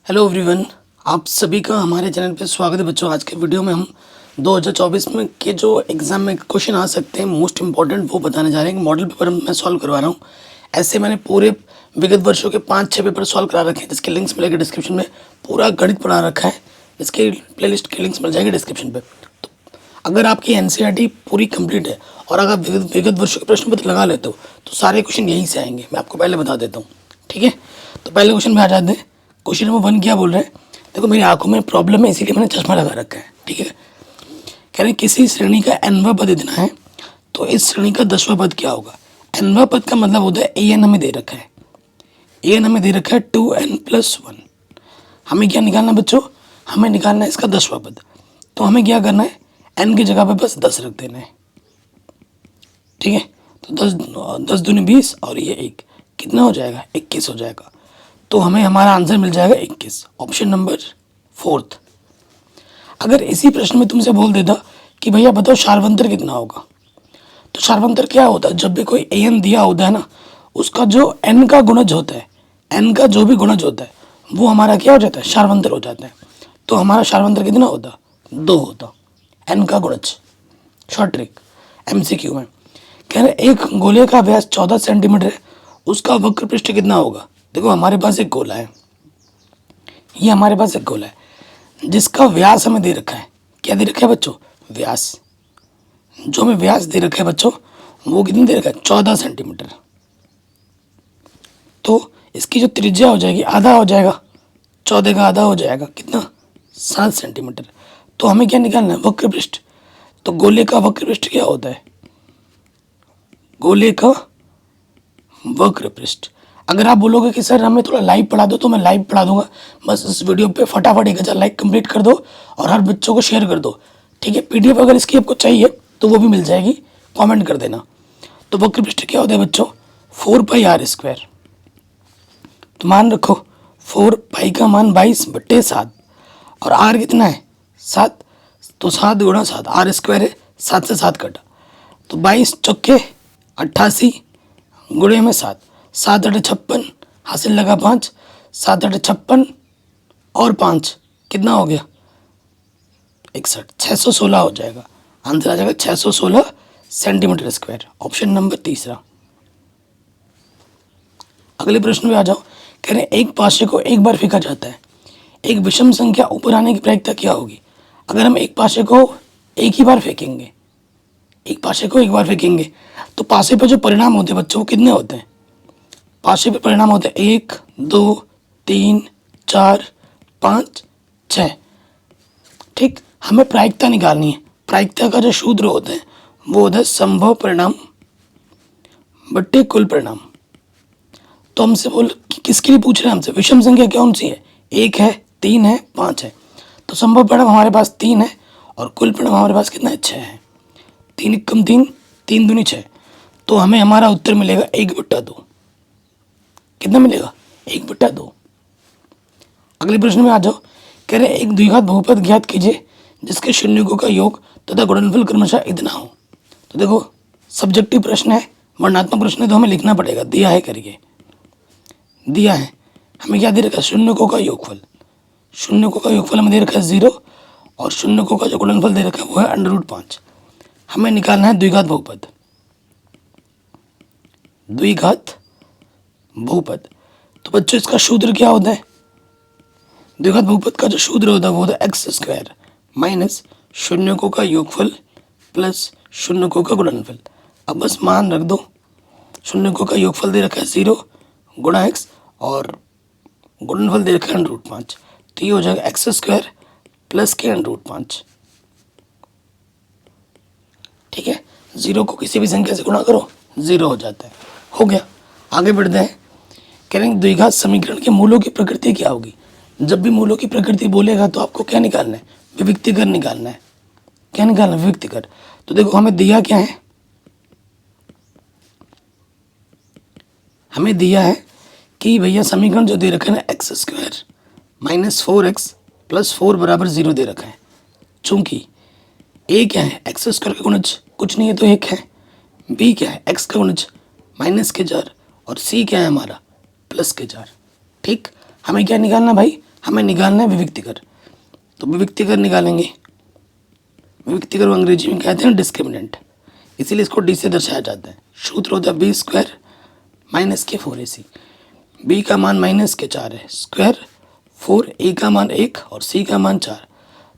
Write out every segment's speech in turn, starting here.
Hello everyone, आप सभी का हमारे चैनल पे स्वागत है बच्चों। आज के वीडियो में हम 2024 में के जो एग्ज़ाम में क्वेश्चन आ सकते हैं मोस्ट इंपॉर्टेंट वो बताने जा रहे हैं। मॉडल पेपर मैं सॉल्व करवा रहा हूँ। ऐसे मैंने पूरे विगत वर्षों के 5-6 पेपर सॉल्व करा रखे हैं, जिसके लिंक्स मिलेंगे डिस्क्रिप्शन में। पूरा गणित पढ़ा रखा है, इसके प्लेलिस्ट के लिंक्स मिल जाएंगे डिस्क्रिप्शन पर। तो अगर आपकी एनसीईआरटी पूरी कंप्लीट है और अगर विगत वर्षों के प्रश्न पत्र लगा लेते हो तो सारे क्वेश्चन यहीं से आएंगे। मैं आपको पहले बता देता हूँ, ठीक है। तो पहले क्वेश्चन में आ जाते हैं। क्वेश्चन नंबर 1 क्या बोल रहे हैं? देखो, मेरी आंखों में प्रॉब्लम है, इसीलिए मैंने चश्मा लगा रखा है, ठीक है। कह रहे हैं किसी श्रेणी का nवां पद इतना है तो इस श्रेणी का 10वां पद क्या होगा। nवां पद का मतलब होता है an हमें दे रखा है, an हमें दे रखा है 2n+1। हमें क्या निकालना है बच्चों? हमें निकालना है इसका 10वां पद। तो हमें क्या करना है, n की जगह पे बस 10 रख देना है, ठीक है। तो 10 दूनी 20 और ये 1 कितना हो जाएगा? 21 हो जाएगा। तो हमें हमारा आंसर मिल जाएगा 21, ऑप्शन नंबर 4। अगर इसी प्रश्न में तुमसे बोल देता कि भैया बताओ शार्वंतर कितना होगा, तो शार्वंतर क्या होता है? जब भी कोई an दिया होता है ना, उसका जो n का गुणज होता है, n का जो भी गुणज होता है वो हमारा क्या हो जाता है? शार्वंतर हो जाता है। तो हमारा शार्वंतर कितना होता? 2 होता, n का गुणज। शॉर्ट ट्रिक MCQ में कह रहे एक गोले का व्यास 14 सेंटीमीटर है, उसका वक्र पृष्ठ कितना होगा। देखो, हमारे पास एक गोला है, ये हमारे पास एक गोला है जिसका व्यास हमें दे रखा है। क्या दे रखा है बच्चों? व्यास। जो हमें व्यास दे रखा है बच्चों वो कितनी दे रखा है? 14 सेंटीमीटर। तो इसकी जो त्रिज्या हो जाएगी आधा हो जाएगा, 14 का आधा हो जाएगा कितना? 7 सेंटीमीटर। तो हमें क्या निकालना है? वक्र पृष्ठ। तो गोले का वक्र पृष्ठ क्या होता है? गोले का वक्र पृष्ठ। अगर आप बोलोगे कि सर हमें थोड़ा लाइव पढ़ा दो, तो मैं लाइव पढ़ा दूंगा। बस इस वीडियो पे फटाफट 1000 लाइक कंप्लीट कर दो और हर बच्चों को शेयर कर दो, ठीक है। पीडीएफ अगर इसकी आपको चाहिए तो वो भी मिल जाएगी, कमेंट कर देना। तो वक्र पृष्ठ क्या होता है बच्चों? 4πr²। तो मान रखो 4π का मान 22/7 और r कितना है? 7। तो 7 गुणा 7, r² है, 7 से 7 कटा तो 22 चौके 88 गुणे में 7, 7 8 56, हासिल लगा 5, 7 8 56 और 5 कितना हो गया? 61, 616 हो जाएगा। आंसर आ जाएगा 616 सेंटीमीटर स्क्वायर, ऑप्शन नंबर 3। अगले प्रश्न में आ जाओ। कह रहे हैं एक पासे को एक बार फेंका जाता है, एक विषम संख्या ऊपर आने की प्रायिकता क्या होगी। अगर हम एक पासे को एक ही बार फेंकेंगे, एक पासे को एक बार फेंकेंगे तो पासे पे जो परिणाम होते हैं बच्चों वो कितने होते हैं? पासे पे परिणाम होते हैं 1 2 3 4 5 6, ठीक। हमें प्रायिकता निकालनी है। प्रायिकता का जो सूत्र होता है वो होता है संभव परिणाम बट्टे कुल परिणाम। तो हमसे बोल किसके लिए पूछ रहे हैं? हमसे विषम संख्या कौन सी है? 1 है, 3 है, 5 है। तो संभव परिणाम हमारे पास 3 है और कुल परिणाम हमारे पास कितना है? 6 है। 3 एकम 3, 3 दूनी 6। तो हमें हमारा उत्तर मिलेगा 1/2। कितना मिलेगा? 1/2। अगले प्रश्न में आ जाओ। कह रहे एक द्विघात बहुपद ज्ञात कीजिए जिसके शून्यकों का योग तथा गुणनफल क्रमशः इतना हो। तो देखो, सब्जेक्टिव प्रश्न है, वर्णनात्मक प्रश्न है, तो हमें लिखना पड़ेगा दिया है करके। दिया है हमें क्या दे रखा है? शून्यकों का योगफल। शून्यकों का योगफल हमें दे रखा है 0 और शून्यकों का जो गुणनफल दे रखा है वो है √5। हमें निकालना है द्विघात बहुपद। द्विघात बहुपद। तो बच्चों इसका सूत्र क्या होता है? द्विघात बहुपद का जो सूत्र होता है वो होता है x² माइनस शून्यकों का योगफल प्लस शून्यकों का गुणनफल। अब बस मान रख दो, शून्यकों का योगफल दे रखा है 0 गुणा x और गुणनफल दे रखा है √5। तो ये हो जाएगा x² प्लस के √5, ठीक है। 0 को किसी भी संख्या से गुणा करो 0 हो जाता है। हो गया, आगे बढ़ते हैं। कह रहे हैं द्विघात समीकरण के मूलों की प्रकृति क्या होगी। जब भी मूलों की प्रकृति बोलेगा तो आपको क्या निकालना है? विविक्तिकर निकालना है। क्या निकालना है? विविक्तिकर। तो देखो, हमें दिया क्या है? हमें दिया है कि भैया समीकरण जो दे रखा है ना x² माइनस 4x प्लस 4 बराबर 0 दे रखा है। चूंकि a क्या है? x² का गुणज कुछ नहीं है तो 1 है। b क्या है? x का गुणज -4 और c क्या है हमारा? +4, ठीक। हमें क्या निकालना भाई? हमें निकालना है विविक्तिकर, तो विविक्तिकर निकालेंगे। विविक्तिकर को अंग्रेजी में कहते हैं डिस्क्रिमिनेंट, इसीलिए इसको डी से दर्शाया जाता है। सूत्र होता है बी स्क्वायर माइनस के 4ac। बी का मान माइनस के 4 है, स्क्वायर 4, ए का मान 1 और सी का मान 4,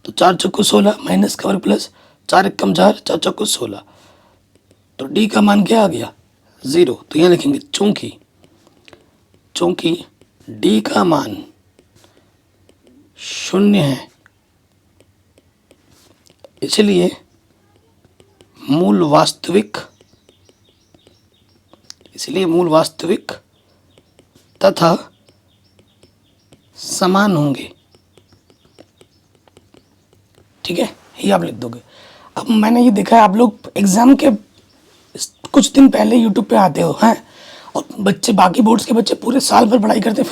तो 4 चौको 16 माइनस का वर्ग प्लस 4 एकम 4, 4 चौको 16, तो डी का मान क्या आ गया 0। तो यहाँ लिखेंगे चूंकि डी का मान 0 है, इसलिए मूल वास्तविक तथा समान होंगे। ठीक है, ये आप लिख दोगे। अब मैंने ये देखा है, आप लोग एग्जाम के कुछ दिन पहले यूट्यूब पे आते हो हैं, और बच्चे बाकी बोर्ड्स के बच्चे पूरे साल भर पढ़ाई करते हैं,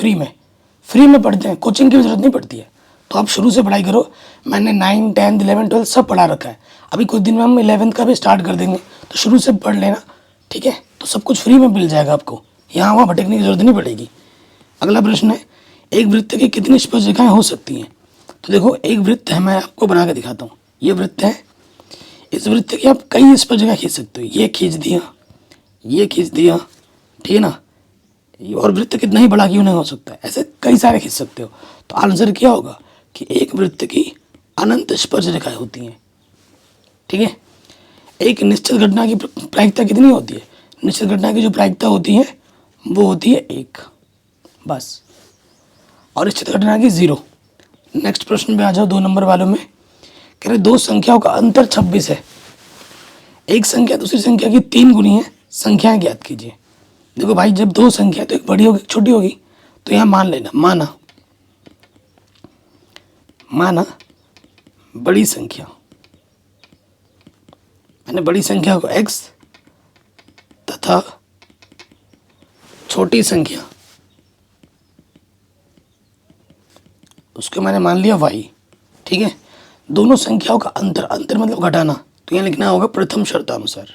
फ्री में पढ़ते हैं, कोचिंग की भी जरूरत नहीं पड़ती है। तो आप शुरू से पढ़ाई करो। मैंने 9, 10, 11, 12 सब पढ़ा रखा है। अभी कुछ दिन में हम 11th का भी स्टार्ट कर देंगे, तो शुरू से पढ़ लेना, ठीक है। तो सब कुछ फ्री में मिल जाएगा आपको, यहाँ वहाँ भटकने की जरूरत नहीं पड़ेगी। अगला प्रश्न है, एक वृत्त की कितनी स्पर्शरेखाएं हो सकती हैं। तो देखो, एक वृत्त है, मैं आपको बना के दिखाता हूँ। ये वृत्त है, इस वृत्त की आप कई स्पर्शरेखाएं खींच सकते हो। ये खींच दिया, ठीक है ना। और वृत्त कितना ही बड़ा क्यों नहीं हो सकता है, ऐसे कई सारे खींच सकते हो। तो आंसर क्या होगा कि एक वृत्त की अनंत स्पर्शरेखाएं होती हैं। ठीक है, एक निश्चित घटना की प्रायिकता कितनी होती है। निश्चित घटना की जो प्रायिकता होती है वो होती है 1 बस, और निश्चित घटना की 0। नेक्स्ट प्रश्न पे आ जाओ, 2 नंबर वालों में कह रहे 2 संख्याओं का अंतर 26 है। एक संख्या दूसरी संख्या की 3 गुनी है, संख्याएं ज्ञात कीजिए। देखो भाई, जब 2 संख्या तो एक बड़ी होगी एक छोटी होगी, तो यहाँ मान लेना, माना बड़ी संख्या, मैंने बड़ी संख्या को x तथा छोटी संख्या उसको मैंने मान लिया y। ठीक है, दोनों संख्याओं का अंतर मतलब घटाना, तो यहाँ लिखना होगा प्रथम शर्तानुसार।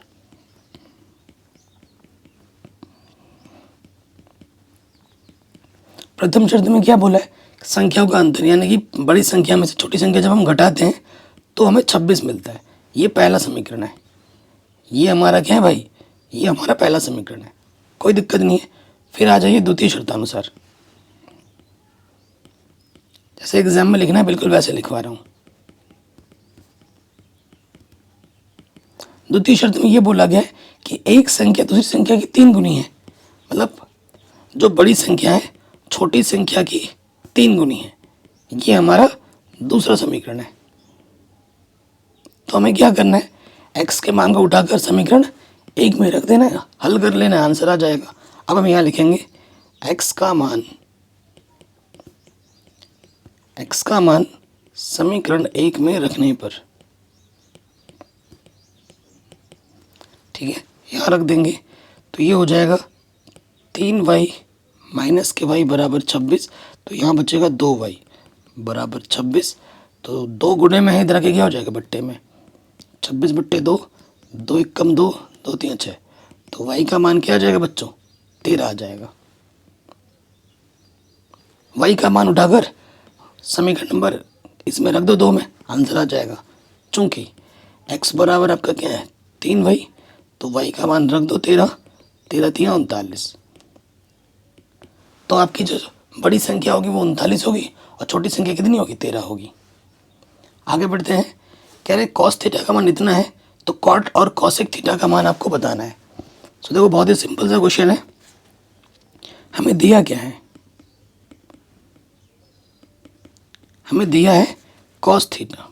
प्रथम शर्त में क्या बोला है, संख्याओं का अंतर, यानी कि बड़ी संख्या में से छोटी संख्या जब हम घटाते हैं तो हमें 26 मिलता है। ये पहला समीकरण है। ये हमारा क्या है भाई, ये हमारा पहला समीकरण है, कोई दिक्कत नहीं है। फिर आ जाइए द्वितीय शर्तानुसार। जैसे एग्जाम में लिखना है बिल्कुल वैसे लिखवा रहा हूँ। द्वितीय शर्त में ये बोला गया है कि एक संख्या दूसरी संख्या की 3 गुनी है, मतलब जो बड़ी संख्या है छोटी संख्या की 3 गुनी है। ये हमारा दूसरा समीकरण है। तो हमें क्या करना है, x के मान को उठाकर समीकरण 1 में रख देना है, हल कर लेना है, आंसर आ जाएगा। अब हम यहाँ लिखेंगे x का मान समीकरण 1 में रखने पर, ठीक है, यहाँ रख देंगे। तो ये हो जाएगा 3y माइनस के y बराबर 26, तो यहाँ बचेगा 2y बराबर 26। तो 2 गुणे में है, इधर आके क्या हो जाएगा बट्टे में, 26 बट्टे 2, 2 1 कम 2, 2 3 6, तो y का मान क्या आ जाएगा बच्चों, 13 आ जाएगा। y का मान उठाकर समीकरण नंबर इसमें रख दो 2 में, आंसर आ जाएगा। चूंकि x बराबर आपका क्या है 3y, तो y का मान रख दो 13, 13 3 39। तो आपकी जो बड़ी संख्या होगी वो 39 होगी और छोटी संख्या कितनी होगी 13 होगी। आगे बढ़ते हैं, कह रहे कॉस थीटा का मान इतना है, तो कॉट और कॉसेक थीटा का मान आपको बताना है। तो देखो बहुत ही सिंपल सा क्वेश्चन है। हमें दिया क्या है, हमें दिया है कॉस थीटा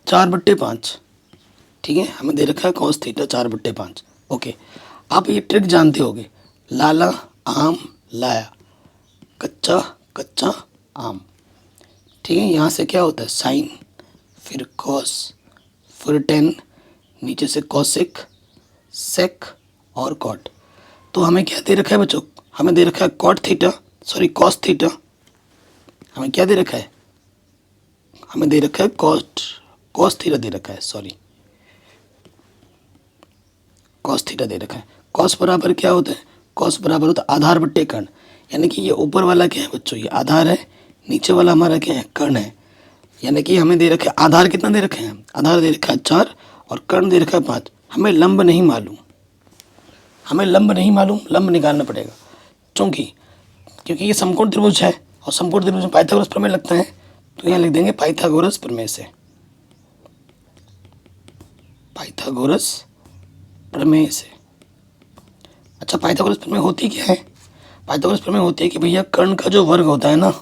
4/5, ठीक है, हमें दे रखा है कॉस थीटा 4/5। ओके, आप ये ट्रिक जानते होगे, लाला आम लाया, कच्चा कच्चा आम, ठीक है। यहाँ से क्या होता है साइन, फिर कॉस, फिर टेन, नीचे से कॉसेक, सेक और कॉट। तो हमें क्या दे रखा है बच्चों, हमें दे रखा है कॉस थीटा, हमें क्या दे रखा है, हमें दे रखा है कॉस थीटा दे रखा है, कॉस थीटा दे रखा है। कॉस बराबर क्या होता है, कॉस बराबर होता है आधार बट्टे कर्ण, यानी कि ये ऊपर वाला क्या है बच्चों, ये आधार है, नीचे वाला हमारा क्या है, कर्ण है। यानी कि हमें दे रखे आधार कितना दे रखे हैं, आधार दे रखा है 4 और कर्ण दे रखा है 5। हमें लंब नहीं मालूम, हमें लंब नहीं मालूम, लंब निकालना पड़ेगा। क्योंकि ये समकोण त्रिभुज है और समकोण त्रिभुज में पाइथागोरस प्रमेय लगता है, तो यहाँ लिख देंगे पाइथागोरस प्रमेय से, पाइथागोरस प्रमेय से। अच्छा, पाइथागोरस प्रमेय होती क्या है? पाइथागोरस प्रमेय होती है कि भैया कर्ण का जो वर्ग होता है ना,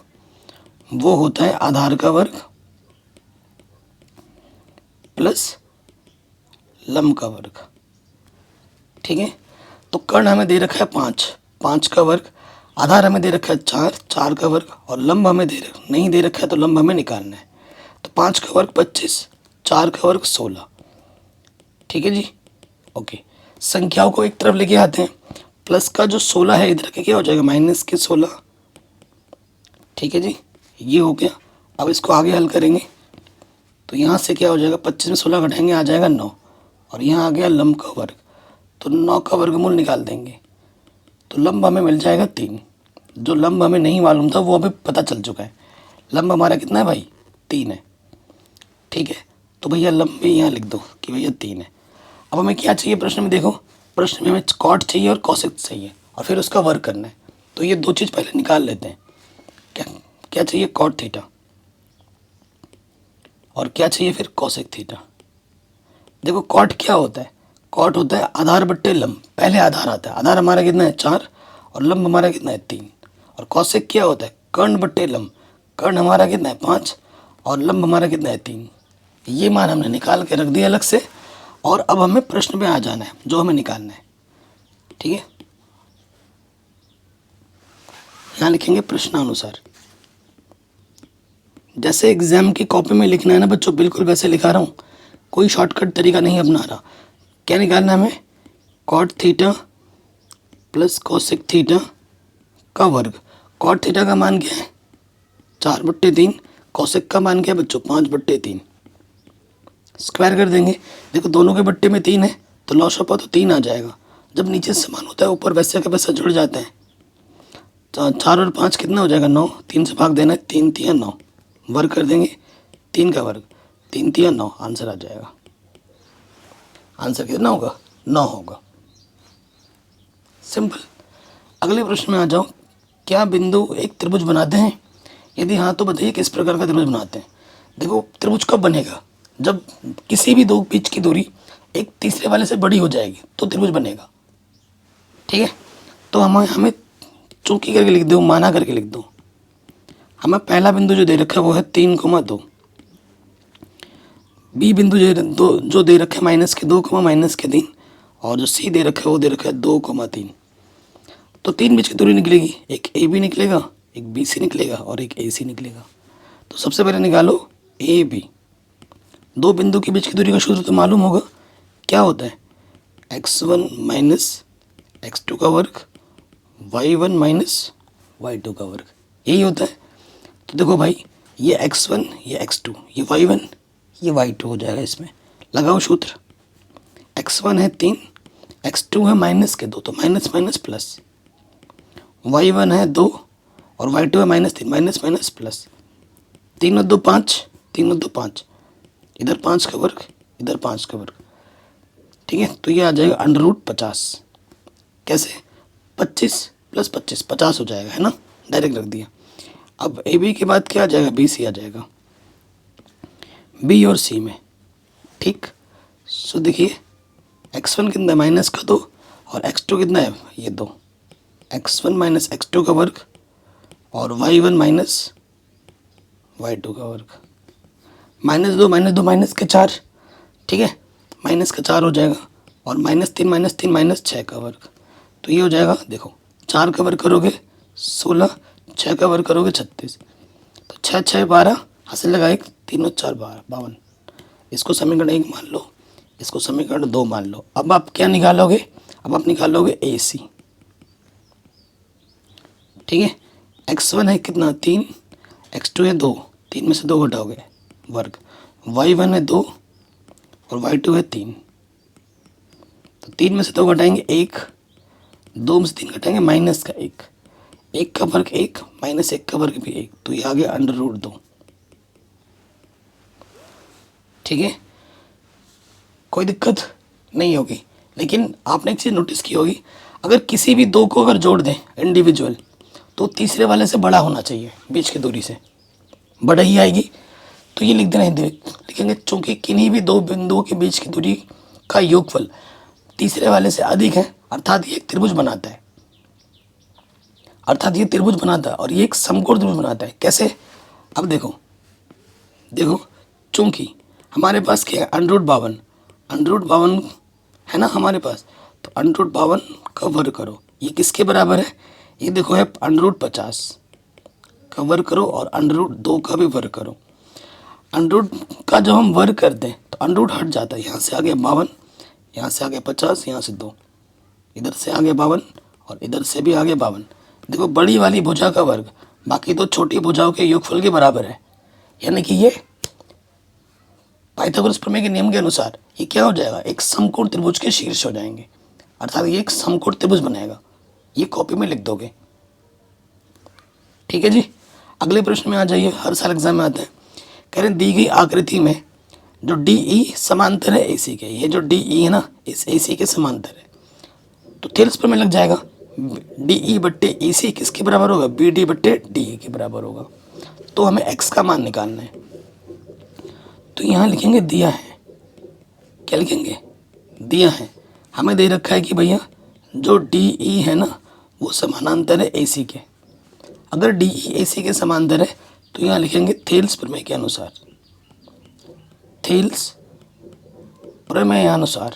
वो होता है आधार का वर्ग प्लस लंब का वर्ग। ठीक है, तो कर्ण हमें दे रखा है 5, 5 का वर्ग, आधार हमें दे रखा है 4, 4 का वर्ग, और लंब हमें नहीं दे रखा है, तो लंब हमें निकालना है। तो 5 का वर्ग 25, 4 का वर्ग 16। ठीक है जी, ओके। संख्याओं को एक तरफ लेके आते हैं, प्लस का जो 16 है इधर के क्या हो जाएगा, माइनस के 16। ठीक है जी, ये हो गया। अब इसको आगे हल करेंगे तो यहाँ से क्या हो जाएगा, 25 में 16 घटाएंगे आ जाएगा 9, और यहाँ आ गया लंब का वर्ग, तो 9 का वर्गमूल निकाल देंगे, तो लंब हमें मिल जाएगा 3। जो लंब हमें नहीं मालूम था वो हमें पता चल चुका है। लंब हमारा कितना है भाई, 3 है। ठीक है, तो भैया लंब भी यहाँ लिख दो कि भैया 3 है। अब हमें क्या चाहिए प्रश्न में, देखो प्रश्न में हमें कॉट चाहिए और कॉसेक चाहिए, और फिर उसका वर्क करना है। तो ये दो चीज़ पहले निकाल लेते हैं। क्या क्या चाहिए, कॉट थीटा, और क्या चाहिए फिर कॉसेक थीटा। देखो कॉट क्या होता है, कॉट होता है आधार बट्टे लंब। पहले आधार आता है, आधार हमारा कितना है 4 और लंब हमारा कितना है 3। और कॉसेक क्या होता है, कर्ण बट्टे लंब। कर्ण हमारा कितना है 5 और लंब हमारा कितना है 3। ये मान हमने निकाल के रख दिया अलग से, और अब हमें प्रश्न में आ जाना है जो हमें निकालना है। ठीक है, यहाँ लिखेंगे प्रश्नानुसार। जैसे एग्जाम की कॉपी में लिखना है ना बच्चों, बिल्कुल वैसे लिखा रहा हूँ, कोई शॉर्टकट तरीका नहीं अपना रहा। क्या निकालना है हमें, cot theta plus cosec theta का वर्ग। कॉट थीटा का मान क्या है 4/3, कोसेक का मान क्या है बच्चों 5/3। स्क्वायर कर देंगे, देखो दोनों के बट्टे में 3 है तो लॉस ऑफ तो 3 आ जाएगा। जब नीचे समान होता है ऊपर वैसे का वैसा जुड़ जाता है। तो 4 और 5 कितना हो जाएगा 9, 3 से भाग देना है, 3 3 9, वर्ग कर देंगे 3 का वर्ग, 3 3 9, आंसर आ जाएगा। आंसर कितना होगा 9 होगा। सिंपल। अगले प्रश्न में आ जाओ, क्या बिंदु एक त्रिभुज बनाते हैं? यदि हाँ तो बताइए किस प्रकार का त्रिभुज बनाते हैं। देखो त्रिभुज कब बनेगा, जब किसी भी दो बीच की दूरी एक तीसरे वाले से बड़ी हो जाएगी तो त्रिभुज बनेगा। ठीक है, तो हमें चूंकि करके लिख दो, माना करके लिख दो। हमें पहला बिंदु जो दे रखा है वो है 3,2। बी बिंदु जो दे रखा है -2, -3, और जो सी दे रखा है वो दे रखा है 2,3। तो 3 बीच की दूरी निकलेगी, एक ए बी निकलेगा, एक बी सी निकलेगा और एक ए सी निकलेगा। तो सबसे पहले निकालो ए बी। दो बिंदु के बीच की दूरी का सूत्र तो मालूम होगा, क्या होता है x1 माइनस x2 का वर्ग, y1 माइनस y2 का वर्ग, यही होता है। तो देखो भाई ये x1 ये x2 ये y1 ये y2 हो जाएगा। इसमें लगाओ सूत्र, x1 है 3, x2 है -2 तो माइनस माइनस प्लस, y1 है 2 और y2 है -3, माइनस माइनस प्लस, 3 और 2 5, 3 और 2 5, इधर 5 का वर्ग इधर 5 का वर्ग। ठीक है, तो ये आ जाएगा √50। कैसे, 25 + 25 50 हो जाएगा, है ना, डायरेक्ट रख दिया। अब ए बी के बाद क्या आ जाएगा, बी सी आ जाएगा, बी और सी में। ठीक, सो देखिए x1 कितना है -2 और x2 कितना है ये 2, x1 - x2 का वर्ग और y1 - y2 का वर्ग, -2 -2 माइनस के 4। ठीक है, माइनस का 4 हो जाएगा और -3 - 6 का वर्ग। तो ये हो जाएगा, देखो 4 का वर्ग करोगे 16, 6 का वर्ग करोगे 36, तो 6 6 12, हासिल लगा 1, 3 और 4 52। इसको समीकरण 1 मान लो, इसको समीकरण 2 मान लो। अब आप क्या निकालोगे, अब आप निकालोगे ए सी। ठीक है, x1 है कितना 3, x2 है 2, 3 में से 2 घटाओगे वर्ग, y1 है 2 और y2 है 3, तो 3 में से 2 घटाएंगे 1, 2 में से 3 घटाएंगे -1, 1 का वर्ग 1 माइनस 1 का वर्ग भी 1, तो ये आ गया √2। ठीक है, कोई दिक्कत नहीं होगी। लेकिन आपने एक चीज़ नोटिस की होगी, अगर किसी भी दो को अगर जोड़ दें इंडिविजुअल, तो तीसरे वाले से बड़ा होना चाहिए, बीच की दूरी से बड़ा ही आएगी। तो ये लिख देना हिंदी में, लिखेंगे चूंकि किन्हीं भी दो बिंदुओं के बीच की दूरी का योगफल तीसरे वाले से अधिक है, अर्थात ये एक त्रिभुज बनाता है, अर्थात ये त्रिभुज बनाता है और ये एक समकोण त्रिभुज बनाता है। कैसे? अब देखो देखो, चूंकि हमारे पास क्या है, √52 है ना हमारे पास, तो √52 का वर्ग करो, ये किसके बराबर है? ये देखो है √50 का वर्ग करो और √2 का भी वर्ग करो। √ का जब हम वर्ग करते हैं तो √ हट जाता है, यहाँ से आ गया 52, यहाँ से आ गया 50, यहाँ से 2, इधर से आ गया 52 और इधर से भी आ गया 52। देखो बड़ी वाली भुजा का वर्ग बाकी तो छोटी भुजाओं के योगफल के बराबर है, यानी कि ये पाइथागोरस प्रमेय के नियम के अनुसार ये क्या हो जाएगा, एक समकोण त्रिभुज के शीर्ष हो जाएंगे, अर्थात ये एक समकोण त्रिभुज बनाएगा। ये कॉपी में लिख दोगे। ठीक है जी, अगले प्रश्न में आ जाइए, हर साल एग्जाम में आता है। कह रहे हैं दी गई आकृति में जो DE समांतर है AC के, ये जो DE है ना इस AC के समांतर है, तो थेल्स प्रमेय लग जाएगा। DE बट्टे EC किसके बराबर होगा, BD बट्टे DE के बराबर होगा। तो हमें x का मान निकालना है, तो यहाँ लिखेंगे दिया है, क्या लिखेंगे, दिया है। हमें दे रखा है कि भैया जो DE है ना वो समानांतर है AC के। अगर DE AC के समांतर है तो यहाँ लिखेंगे थेल्स प्रमेय के अनुसार, थेल्स प्रमेय अनुसार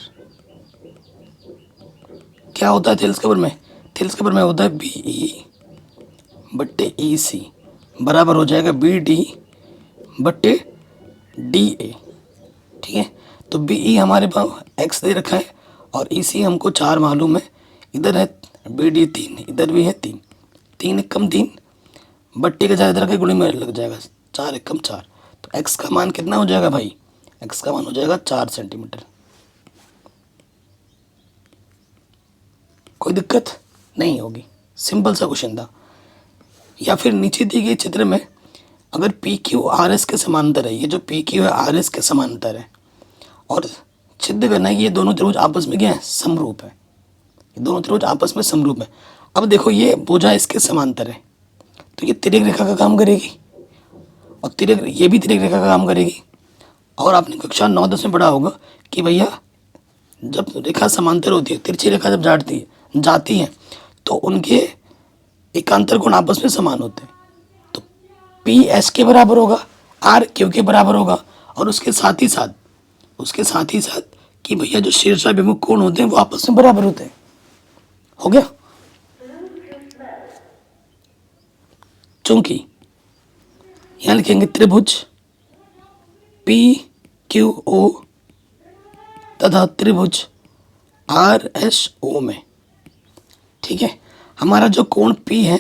क्या होता है थेल्स का प्रमेय? थेल्स का प्रमेय होता है BE बट्टे EC बराबर हो जाएगा BD बट्टे DA। ठीक है, तो BE हमारे पास x दे रखा है और EC हमको 4 मालूम है, इधर है BD 3, इधर भी है 3, 3 एकम 3 बट्टे का ज़्यादा के गुणे में लग जाएगा 4 एकम 4, तो x का मान कितना हो जाएगा भाई, x का मान हो जाएगा 4 सेंटीमीटर। कोई दिक्कत नहीं होगी, सिंपल सा क्वेश्चन था। या फिर नीचे दी गई चित्र में अगर PQ RS के समांतर है, ये जो PQ है RS के समांतर है और सिद्ध करना है कि ये दोनों त्रिभुज आपस में क्या है, समरूप है, ये दोनों त्रिभुज आपस में समरूप है। अब देखो ये भुजा इसके समांतर है तो ये तिर्यक रेखा का काम करेगी और ये भी तिर्यक रेखा का काम करेगी। और आपने कक्षा 9-10 में पढ़ा होगा कि भैया जब रेखा समांतर होती है, तिरछी रेखा जब जाती है तो उनके एकांतर कोण आपस में समान होते हैं, तो PS के बराबर होगा, RQ के बराबर होगा और उसके साथ ही साथ कि भैया जो शीर्षाभिमुख कोण होते हैं वो आपस में बराबर होते हैं। हो गया, चूंकि यहाँ लिखेंगे त्रिभुज PQO तथा त्रिभुज RSO में, ठीक है, हमारा जो कोण P है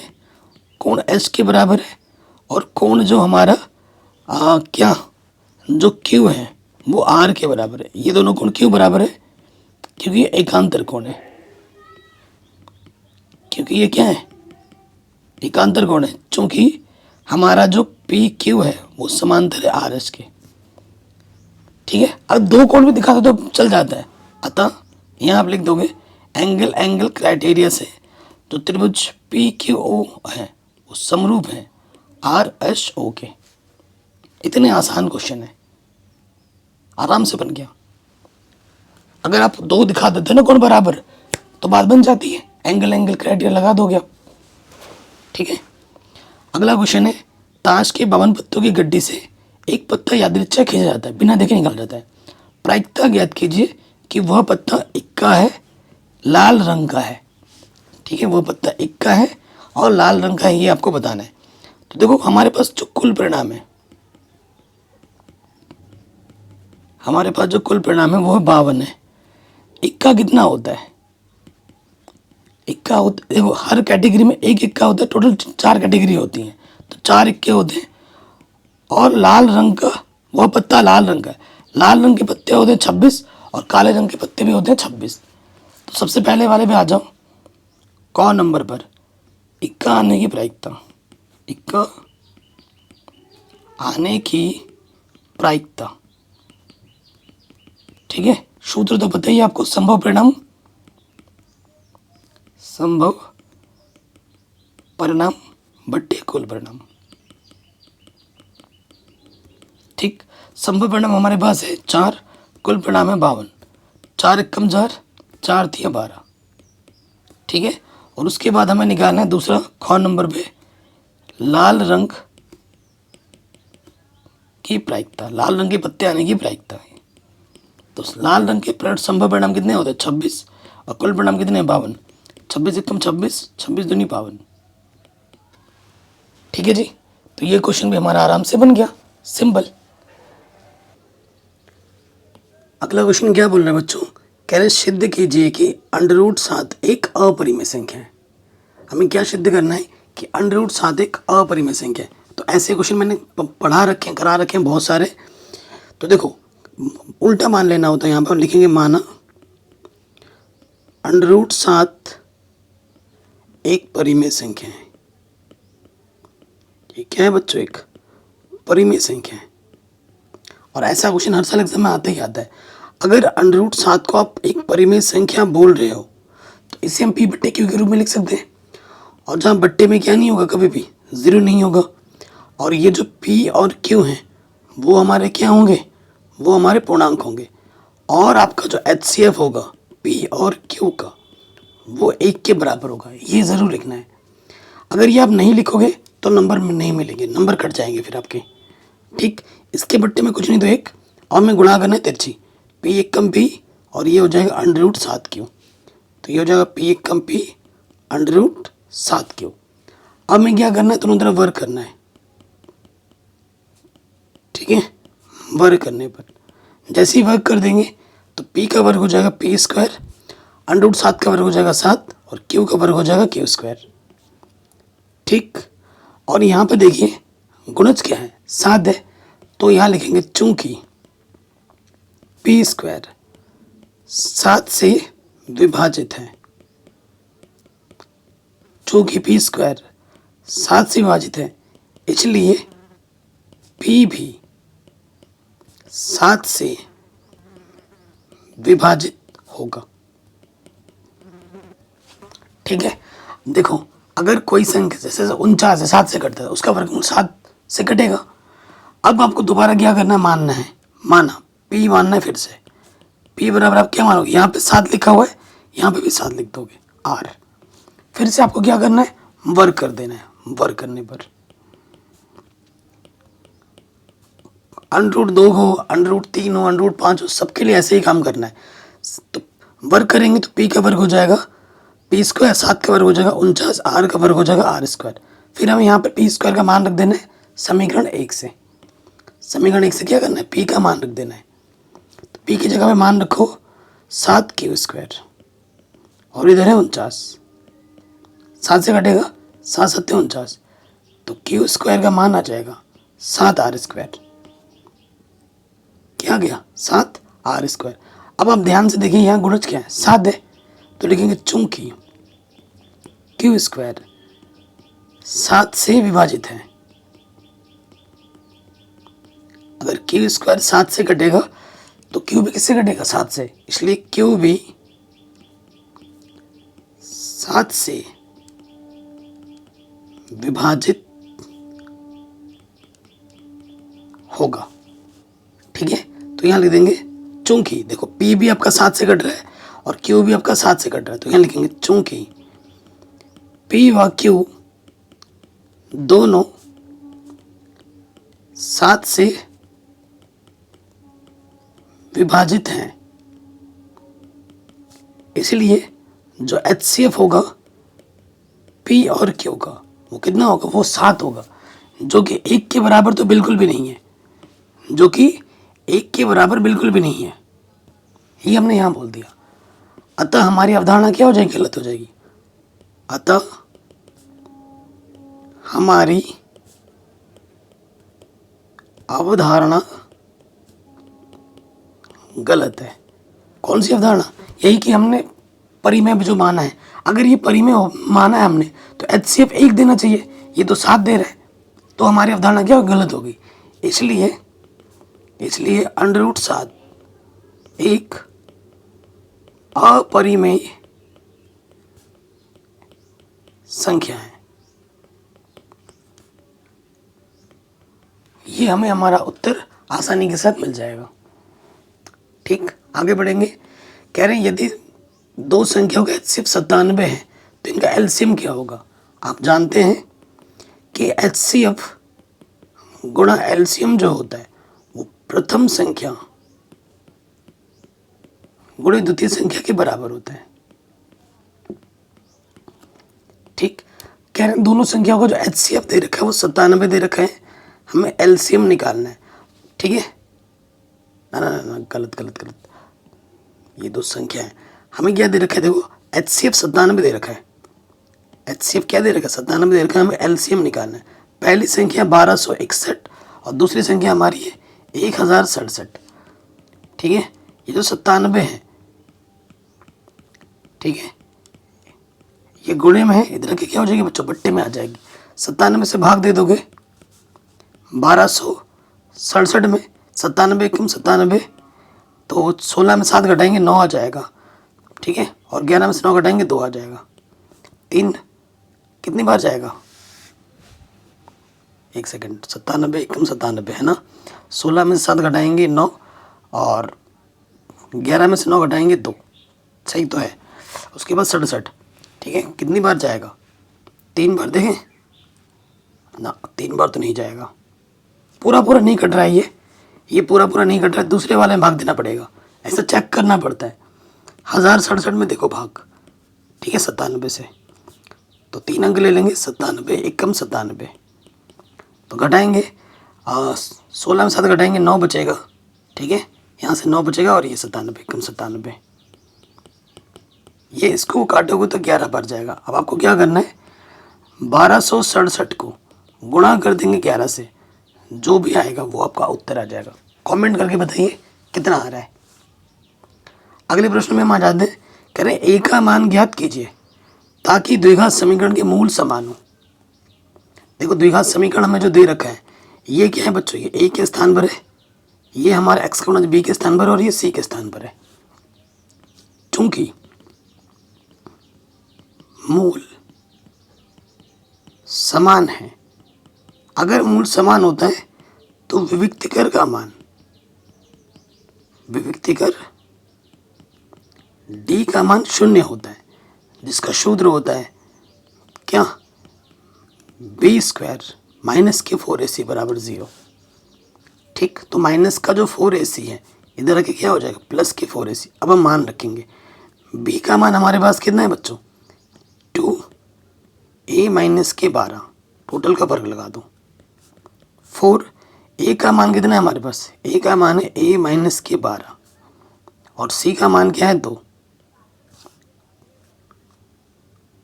कोण S के बराबर है और कोण जो हमारा जो Q है वो R के बराबर है। ये दोनों कोण क्यों बराबर है, क्योंकि ये एकांतर कोण है, क्योंकि ये क्या है, एकांतर कोण है। चूंकि हमारा जो PQ है वो समांतर है RS के। ठीक है, अब दो कोण भी दिखा दो तो चल जाता है, अतः यहाँ आप लिख दोगे एंगल क्राइटेरिया से जो त्रिभुज PQO है वो समरूप है RSO के। इतने आसान क्वेश्चन है, आराम से बन गया। अगर आप दो दिखा देते ना कोण बराबर तो बात बन जाती है, एंगल क्राइटेरिया लगा दोगे आप। ठीक है, अगला क्वेश्चन है ताश के 52 पत्तों की गड्डी से एक पत्ता यादृच्छिक खींचा जाता है, बिना देखे निकाल जाता है। प्रायिकता ज्ञात कीजिए कि वह पत्ता इक्का है, लाल रंग का है। ठीक है, वह पत्ता इक्का है और लाल रंग का है, ये आपको बताना है। तो देखो हमारे पास जो कुल परिणाम है, हमारे पास जो कुल परिणाम है वो है 52 है। इक्का कितना होता है, इक्का होता, देखो हर कैटेगरी में एक इक्का होता है, टोटल 4 कैटेगरी होती हैं तो 4 इक्के होते हैं। और लाल रंग का वह पत्ता लाल रंग का है, लाल रंग के पत्ते होते हैं 26 और काले रंग के पत्ते भी होते हैं 26। तो सबसे पहले वाले पे आ जाओ, क नंबर पर इक्का आने की प्रायिकता, इक्का आने की प्रायिकता, ठीक है। सूत्र तो पता ही है आपको, संभव परिणाम, संभव परिणाम बट्टे कुल परिणाम, ठीक। संभव परिणाम हमारे पास है 4, कुल परिणाम है 52, 4 एकम 4, 4 तिया 12, ठीक है। और उसके बाद हमें निकालना है दूसरा ख नंबर पे लाल रंग की प्रायिकता, लाल रंग के पत्ते आने की प्रायिकता है। तो लाल रंग के संभव परिणाम कितने होते हैं 26, और कुल परिणाम कितने हैं 52, 26 एकम 26, 26 दूनी 52, ठीक है जी। तो ये क्वेश्चन भी हमारा आराम से बन गया, सिंपल। अगला क्वेश्चन क्या बोल रहे हैं बच्चों, कह रहे सिद्ध कीजिए कि √7 एक अपरिमेय संख्या है। हमें क्या सिद्ध करना है कि √7 एक अपरिमेय संख्या है। तो ऐसे क्वेश्चन मैंने पढ़ा रखे हैं, करा रखे हैं बहुत सारे। तो देखो उल्टा मान लेना होता है, यहाँ पर लिखेंगे माना √7 एक परिमेय संख्या है। ये क्या है बच्चों, एक परिमेय संख्या है। और ऐसा क्वेश्चन हर साल एग्जाम में आता ही आता है। अगर √7 को आप एक परिमेय संख्या बोल रहे हो तो इसे हम p बट्टे q के रूप में लिख सकते हैं। और जहाँ बट्टे में क्या नहीं होगा, कभी भी 0 नहीं होगा। और ये जो p और q हैं वो हमारे क्या होंगे, वो हमारे पूर्णांक होंगे। और आपका जो HCF होगा p और q का वो 1 के बराबर होगा, ये ज़रूर लिखना है। अगर ये आप नहीं लिखोगे तो नंबर में नहीं मिलेंगे, नंबर कट जाएंगे फिर आपके, ठीक। इसके बट्टे में कुछ नहीं तो 1, और मैं गुणा करना है तिरछी, p एकम p, और ये हो जाएगा √7 q। तो ये हो जाएगा p एकम p √7 q। अब मैं क्या करना है, दोनों तरफ वर्क करना है, ठीक है। वर्क करने पर जैसे ही वर्क कर देंगे तो p का वर्ग हो जाएगा p², √7 का वर्ग हो जाएगा 7, और q का वर्ग हो जाएगा q², ठीक। और यहाँ पे देखिए गुणज क्या है, 7 है, तो यहाँ लिखेंगे चूंकि p² 7 से विभाजित है, चूंकि p² 7 से विभाजित है, इसलिए p भी 7 से विभाजित होगा, ठीक है। देखो अगर कोई संख्या जैसे 49 है 7 से कटता है, उसका वर्गमूल 7 से कटेगा। अब आपको दोबारा क्या करना है, मानना है, माना p मानना है, फिर से p बराबर आप क्या मानोगे, यहाँ पे 7 लिखा हुआ है, यहाँ पे भी 7 लिख दोगे r। फिर से आपको क्या करना है, वर्ग कर देना है। वर्ग करने पर √2 हो, √3 हो, √5 हो, सबके लिए ऐसे ही काम करना है। तो वर्ग करेंगे तो p का वर्ग हो जाएगा p², 7 का वर्ग हो जाएगा 49, r का वर्ग हो जाएगा r²। फिर हमें यहाँ पे p² का मान रख देना है समीकरण 1 से। समीकरण 1 से क्या करना है, p का मान रख देना है। तो p की जगह पे मान रखो 7q², और इधर है 49, 7 से कटेगा 7 7 49, तो q² का मान आ जाएगा 7r²। क्या गया, 7r²। अब आप ध्यान से देखिए यहाँ गुणज क्या है, 7 है, तो लिखेंगे चूंकि q² 7 से विभाजित है। अगर q² 7 से कटेगा तो q भी किससे कटेगा, 7 से, इसलिए q भी 7 से विभाजित होगा, ठीक है। तो यहाँ लिख देंगे चूंकि, देखो p भी आपका 7 से कट रहा है और q भी आपका 7 से कट रहा है, तो यहाँ लिखेंगे चूंकि p व q दोनों 7 से विभाजित हैं, इसलिए जो HCF होगा p और q का वो कितना होगा, वो 7 होगा, जो कि 1 के बराबर तो बिल्कुल भी नहीं है, जो कि 1 के बराबर बिल्कुल भी नहीं है, ये हमने यहाँ बोल दिया। अतः हमारी अवधारणा क्या हो जाएगी, गलत हो जाएगी। अतः हमारी अवधारणा गलत है। कौन सी अवधारणा, यही कि हमने परिमेय जो माना है अगर ये परिमेय माना है हमने तो HCF 1 देना चाहिए, ये तो 7 दे रहा है, तो हमारी अवधारणा क्या गलत होगी। इसलिए √7 एक अपरिमेय संख्या है। ये हमें हमारा उत्तर आसानी के साथ मिल जाएगा। ठीक, आगे बढ़ेंगे। कह रहे हैं यदि दो संख्याओं का HCF 97 है तो इनका LCM क्या होगा। आप जानते हैं कि HCF गुणा LCM जो होता है वो प्रथम संख्या गुणे द्वितीय संख्या के बराबर होता है। ठीक, कह रहे हैं दोनों संख्याओं का जो HCF दे रखा है वो 97 दे रखा है, हमें LCM निकालना है। ठीक है, ना गलत, ये दो संख्या है, हमें क्या दे रखा है, देखो HCF 97 दे रखा है, HCF क्या दे रखा है 97 दे रखा है, हमें LCM निकालना है। पहली संख्या 1261 और दूसरी संख्या हमारी है 1067। ठीक है, ये जो 97 है, ठीक है, ये गुणे में है, इधर के क्या हो जाएगी बच्चों, बट्टे में आ जाएगी। 97 से भाग दे दोगे 1267 में, 97 एकम 97, तो 16 में 7 घटाएंगे 9 आ जाएगा। ठीक है, और 11 में से 9 घटाएंगे 2 आ जाएगा। 3 कितनी बार जाएगा, 1 सेकेंड, 97 एकम 97 है ना, 16 में से 7 घटाएंगे 9 और 11 में से 9 घटाएंगे 2, सही तो है। उसके बाद 67, ठीक है, कितनी बार जाएगा, 3 बार। देखें ना, 3 बार तो नहीं जाएगा, पूरा नहीं कट रहा है, ये पूरा नहीं कट रहा है, दूसरे वाले में भाग देना पड़ेगा, ऐसा चेक करना पड़ता है। 1067 में देखो भाग, ठीक है, 97 से, तो 3 अंक ले लेंगे, 97 एकम 97, तो घटाएंगे 16 में 7 घटाएंगे 9 बचेगा। ठीक है, यहाँ से 9 बचेगा और ये 97 एकम 97, ये इसको काटोगे तो 11 बार जाएगा। अब आपको क्या करना है, 1267 को गुणा कर देंगे 11 से, जो भी आएगा वो आपका उत्तर आ जाएगा। कमेंट करके बताइए कितना आ रहा है। अगले प्रश्न में हम आ जाते हैं। कह रहे हैं ए का मान ज्ञात कीजिए ताकि द्विघात समीकरण के मूल समान हो। देखो द्विघात समीकरण हमें जो दे रखा है ये क्या है बच्चों, ये ए के स्थान पर है, ये हमारा एक्स का गुणज बी के स्थान पर और ये सी के स्थान पर है। चूंकि मूल समान है, अगर मूल समान होता है तो विविक्तिकर का मान, विविक्तिकर डी का मान 0 होता है, जिसका सूत्र होता है क्या, b² माइनस के 4ac बराबर 0। ठीक, तो माइनस का जो 4ac है इधर रखे क्या हो जाएगा, प्लस के 4ac। अब हम मान रखेंगे b का मान हमारे पास कितना है बच्चों, 2a माइनस के 12, टोटल का वर्ग लगा दो 4। a का मान कितना है हमारे पास, a का मान है a माइनस के 12 और c का मान क्या है 2।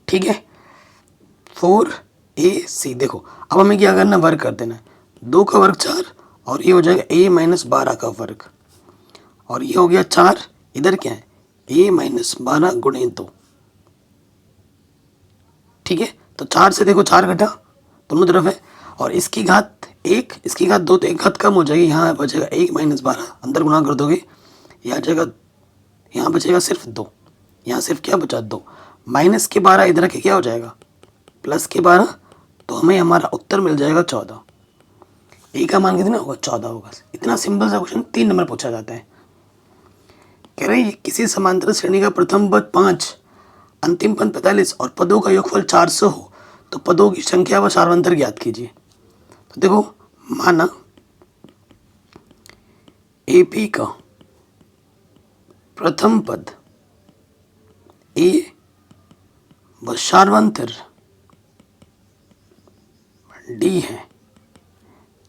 ठीक है, 4ac। देखो अब हमें क्या करना, वर्ग कर देना है, 2 का वर्ग 4 और ये हो जाएगा a माइनस 12 का वर्ग और ये हो गया 4, इधर क्या है a माइनस 12 गुणे 2। ठीक है, तो 4 से देखो 4 घटा दोनों तरफ है और इसकी घात 1, इसकी घात 2, तो एक घात कम हो जाएगी, यहाँ बचेगा 1 माइनस 12, अंदर गुणा कर दोगे ये आ जाएगा, यहाँ बचेगा सिर्फ 2, यहाँ सिर्फ क्या बचा 2, माइनस के 12 इधर के क्या हो जाएगा प्लस के 12, तो हमें हमारा उत्तर मिल जाएगा 14। ए का मान कितना होगा 14 होगा। इतना सिंपल सा क्वेश्चन 3 नंबर पूछा जाता है। कह रहे हैं किसी समांतर श्रेणी का प्रथम पद 5, अंतिम पद 45 और पदों का योगफल 400 हो तो पदों की संख्या व सार्वंतर ज्ञात कीजिए। तो देखो माना AP का प्रथम पद A व सार्वंतर D है,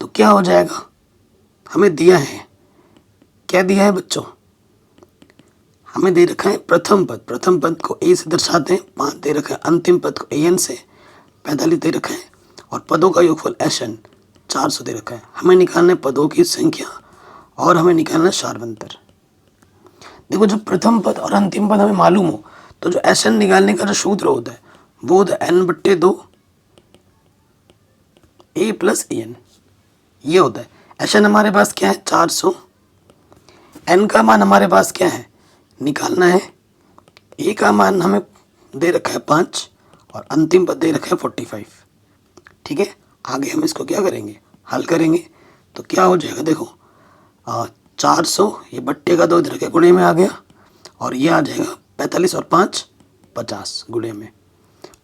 तो क्या हो जाएगा, हमें दिया है, क्या दिया है बच्चों, हमें दे रखा है प्रथम पद को A से दर्शाते हैं, 5 दे रखा है, अंतिम पद को AN से 45 दे रखा है और पदों का योगफल SN 400 दे रखा है। हमें निकालना है पदों की संख्या और हमें निकालना है सार्वंतर। देखो जब प्रथम पद और अंतिम पद हमें मालूम हो तो जो एस एन निकालने का जो सूत्र होता है वो होता है n/2 a plus A N, ये होता है। एस एन हमारे पास क्या है 400, एन का मान हमारे पास क्या है निकालना है, ए का मान हमें दे रखा है 5 और अंतिम पद दे रखा है 45। ठीक है, आगे हम इसको क्या करेंगे हल करेंगे तो क्या हो जाएगा देखो 400 ये बट्टे का 2 इधर के गुणे में आ गया और ये आ जाएगा 45 और 5 50 गुणे में,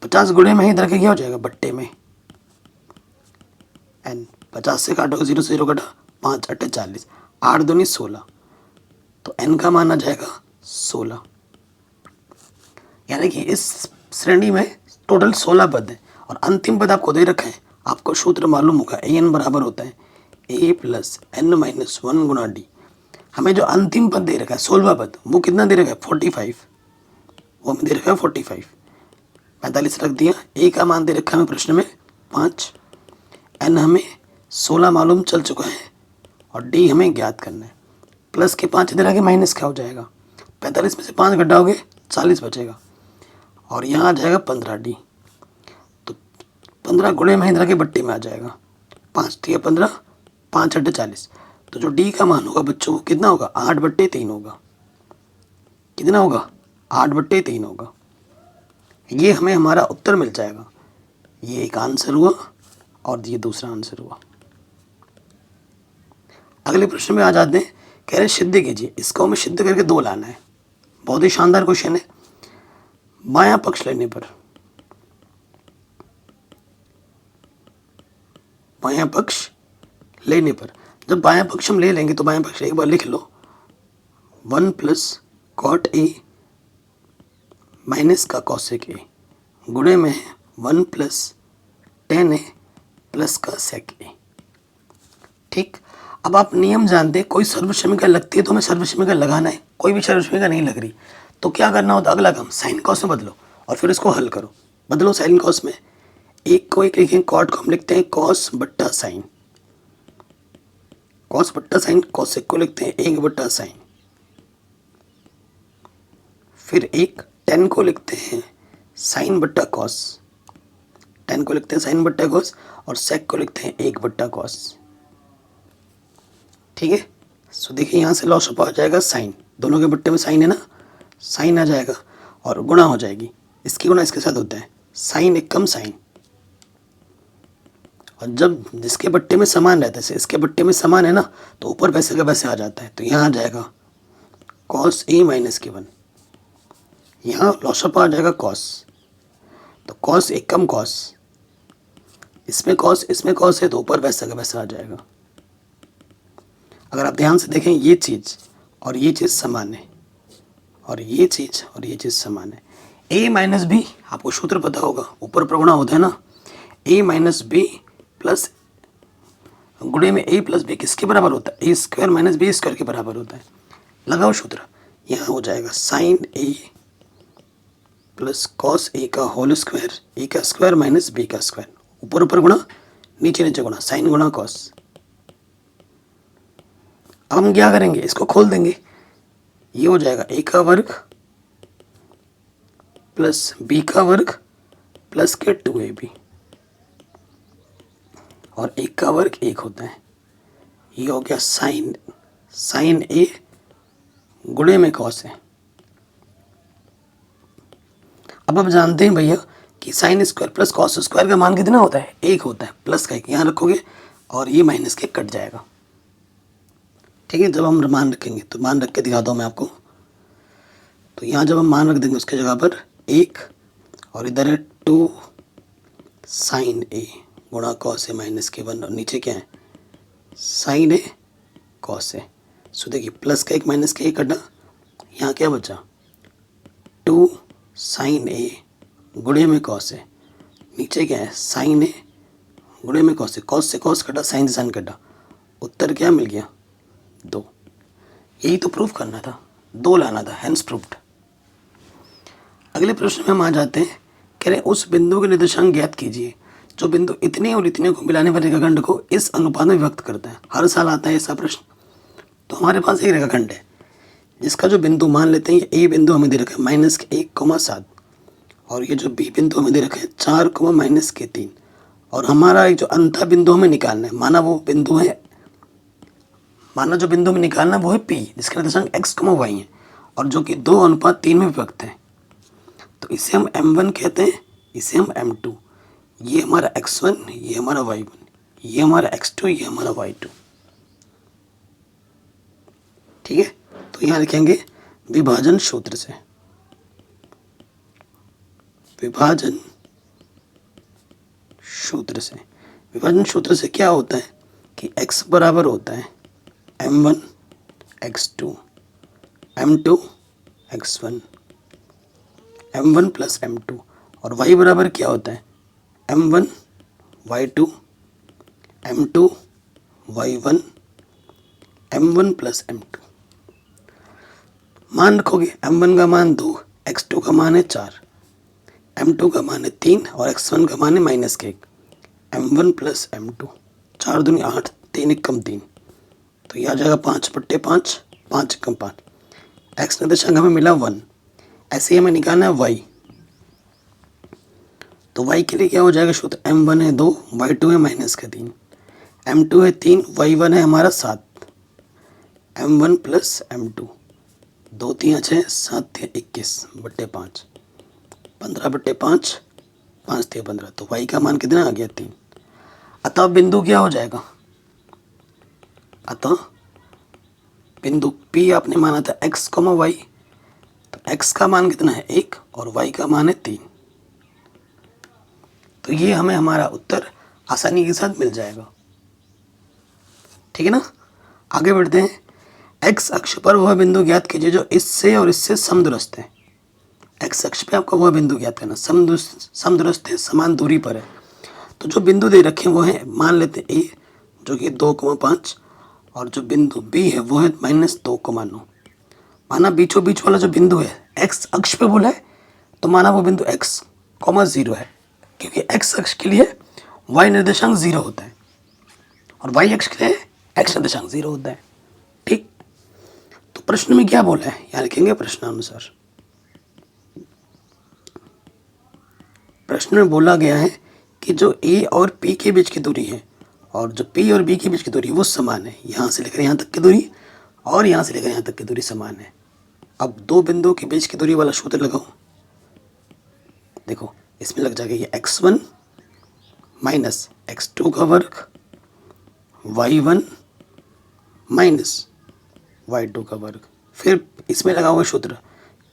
50 गुणे में ही इधर के क्या हो जाएगा बट्टे में एन, 50 से काटोगे 0 से 0 कटा 5 8 40, 8 दूनी 16, तो एन का मान आ जाएगा 16। यानी कि इस श्रेणी में टोटल 16 पद हैं और अंतिम पद आपको दे रखा है, आपको सूत्र मालूम होगा ए एन बराबर होता है ए प्लस एन माइनस 1 गुना डी। हमें जो अंतिम पद दे रखा है 16वां पद वो कितना दे रखा है 45, वो हमें दे रखा है 45, 45 रख दिया, ए का मान दे रखा है हमें प्रश्न में 5, एन हमें 16 मालूम चल चुका है और डी हमें ज्ञात करना है। प्लस के 5 इधर आगे माइनस क्या हो जाएगा 45 में से 5 घटाओगे 40 बचेगा और यहाँ आ जाएगा 15 डी, तो 15 गुणे में इधर के बट्टे में आ जाएगा 5 ठीक है 15 5 8 40, तो जो डी का मान होगा बच्चों को कितना होगा 8/3 होगा, कितना होगा 8/3 होगा। ये हमें हमारा उत्तर मिल जाएगा। ये एक आंसर हुआ और ये दूसरा आंसर हुआ। अगले प्रश्न में आ जाते हैं, कह रहे सिद्ध कीजिए, इसको हमें सिद्ध करके 2 लाना है। बहुत ही शानदार क्वेश्चन है। बायां पक्ष लेने पर, बायां पक्ष लेने पर, जब बायां पक्ष हम ले लेंगे तो बायां पक्ष एक बार लिख लो 1 प्लस कॉट ए माइनस का कॉसेक ए गुणे में 1 प्लस टेन ए प्लस का सेक ए। ठीक, अब आप नियम जानते हैं, कोई सर्वसमीकरण लगती है तो हमें सर्वसमीकरण लगाना है, कोई भी सर्वसमीकरण नहीं लग रही तो क्या करना होता है, अगला काम साइन कॉस में बदलो और फिर इसको हल करो। बदलो साइन कॉस में, एक को एक लिखें, कॉट को हम लिखते हैं कॉस बट्टा साइन, कॉस बट्टा साइन, कॉसेक को लिखते हैं 1/साइन, फिर एक टेन को लिखते हैं साइन बट्टा कॉस, टेन को लिखते हैं साइन बट्टा कॉस और सेक को लिखते हैं 1/कॉस। ठीक है, सो देखिए यहाँ से लॉस आ जाएगा साइन, दोनों के बट्टे में साइन है ना, साइन आ जाएगा और गुणा हो जाएगी, इसकी गुणा इसके साथ होता है साइन एक कम साइन, और जब जिसके बट्टे में समान रहता है, इसके बट्टे में समान है ना, तो ऊपर वैसे का वैसे आ जाता है, तो यहाँ आ जाएगा कॉस ए माइनस के 1, यहाँ लॉसअप आ जाएगा कॉस, तो कॉस एक कम कॉस, इसमें कॉस है तो ऊपर वैसा का वैसा आ जाएगा। अगर आप ध्यान से देखें ये चीज़ और ये चीज़ समान है और ये चीज़ और ये चीज़ समान है। ए माइनस बी आपको सूत्र पता होगा, ऊपर प्रगुणा होता है ना, ए माइनस बी प्लस गुणे में ए प्लस बी किसके बराबर होता है, ए स्क्वायर माइनस बी स्क्वायर के बराबर होता है। लगाओ सूत्र, यहाँ हो जाएगा sign A plus cos A का होल स्क्वायर, ए का स्क्वायर माइनस बी का स्क्वायर, ऊपर ऊपर गुणा नीचे नीचे गुणा, साइन गुणा कॉस। अब हम क्या करेंगे, इसको खोल देंगे, ये हो जाएगा ए का वर्ग प्लस बी का वर्ग प्लस के 2ab और एक का वर्ग 1 होता है, ये हो गया साइन ए गुणे में कॉस है। अब आप जानते हैं भैया कि sine square plus cos square का मान कितना होता है, 1 होता है, प्लस का 1 यहाँ रखोगे और ये माइनस के कट जाएगा। ठीक है, जब हम मान रखेंगे तो मान रख के दिखाता हूँ मैं आपको, तो यहाँ जब हम मान रख देंगे उसके जगह पर 1 और इधर है 2 साइन ए गुणा कॉस ए माइनस के 1 और नीचे क्या है साइन ए कॉस ए। सो देखिए प्लस का 1 माइनस का 1 कटा, यहाँ क्या बचा 2 साइन ए गुणे में कॉस ए, नीचे क्या है साइन ए गुणे में कॉस ए, कॉस से कॉस कटा, साइन से साइन कटा, उत्तर क्या मिल गया 2। यही तो प्रूफ करना था, 2 लाना था, हेंस प्रूफ्ड। अगले प्रश्न में हम आ जाते हैं, कह रहे उस बिंदु के निर्देशांक ज्ञात कीजिए जो बिंदु इतने और इतने को मिलाने वाले रेखाखंड को इस अनुपात में व्यक्त करता है। हर साल आता है ऐसा प्रश्न। तो हमारे पास एक रेखाखंड है जिसका जो बिंदु मान लेते हैं, ये ए बिंदु हमें दे रखा है -1,7 और ये जो बी बिंदु हमें दे रखा है 4, -3 और हमारा एक जो अंतः बिंदु हमें निकालना है, माना जो बिंदु हमें निकालना वो है P, जिसका निर्देशांक x, y है और जो कि 2:3 में विभक्त है। तो इसे हम m1 कहते हैं, इसे हम m2। ये हमारा x1, ये हमारा y1, ये हमारा x2, ये हमारा y2। ठीक है, तो यहाँ लिखेंगे विभाजन सूत्र से। विभाजन सूत्र से क्या होता है कि x बराबर होता है m1 x2 m2 x1 m1 plus m2 और y बराबर क्या होता है m1 y2 m2 y1 m1 plus m2। मान रखोगे m1 का मान 2, x2 का मान है 4, m2 का मान है 3 और x1 का मान है -1। m1 प्लस m2, 4 दूनी 8, 3 एकम 3, तो यह आ जाएगा 5/5, 5 एकम 5। x निर्देशांक हमें मिला 1। ऐसे ही हमें निकालना है y, तो y के लिए क्या हो जाएगा सूत्र, m1 है 2, y2 है -3, m2 है 3, y1 है हमारा 7, m1 प्लस m2, 2 3 6, 7 3 21/5, 15/5, 5 3 15, तो y का मान कितना आ गया 3। अतः बिंदु क्या हो जाएगा, अतः बिंदु P आपने माना था x, y, तो x का मान कितना है 1 और y का मान है 3। तो ये हमें हमारा उत्तर आसानी के साथ मिल जाएगा। ठीक है ना, आगे बढ़ते हैं। x अक्ष पर वह बिंदु ज्ञात कीजिए जो इससे और इससे समदूरस्थ है। x अक्ष पे आपको वह बिंदु ज्ञात करना, समदूरस्थ है, समान दूरी पर है। तो जो बिंदु दे रखे हैं वो है, मान लेते हैं a जो कि 2,5 और जो बिंदु b है वो है -2,9। माना बीचों बीच वाला जो बिंदु है x अक्ष पे बोला है, तो माना वो बिंदु x, 0 है, क्योंकि x अक्ष के लिए y निर्देशांक 0 होता है और y अक्ष के लिए x निर्देशांक 0 होता है। ठीक, तो प्रश्न में क्या बोला है, यहाँ लिखेंगे प्रश्नानुसार। प्रश्न में बोला गया है कि जो a और p के बीच की दूरी है और जो p और b के बीच की दूरी वो समान है। यहाँ से लेकर यहाँ तक की दूरी और यहाँ से लेकर यहाँ तक की दूरी समान है। अब दो बिंदुओं के बीच की दूरी वाला सूत्र लगाओ। देखो इसमें लग जाएगा ये x1 माइनस x2 का वर्ग, y1 माइनस y2 का वर्ग। फिर इसमें लगा हुआ सूत्र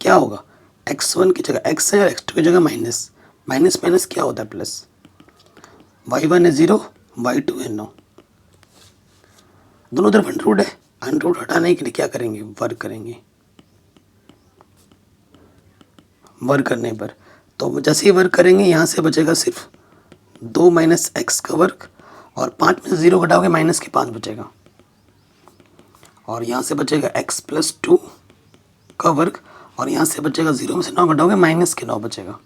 क्या होगा, x1 की जगह x है और x2 की जगह माइनस, माइनस माइनस क्या होता है प्लस, y1 है 0, y2 है 9। दोनों तरफ अंडररूट है, अंडररूट हटाने के लिए क्या करेंगे, वर्ग करेंगे। वर्ग करने पर तो जैसे ही वर्ग करेंगे यहाँ से बचेगा सिर्फ 2 माइनस एक्स का वर्ग और 5 में से 0 घटाओगे माइनस के 5 बचेगा और यहाँ से बचेगा x प्लस 2 का वर्ग और यहाँ से बचेगा 0 में से 9 घटाओगे माइनस के 9 बचेगा।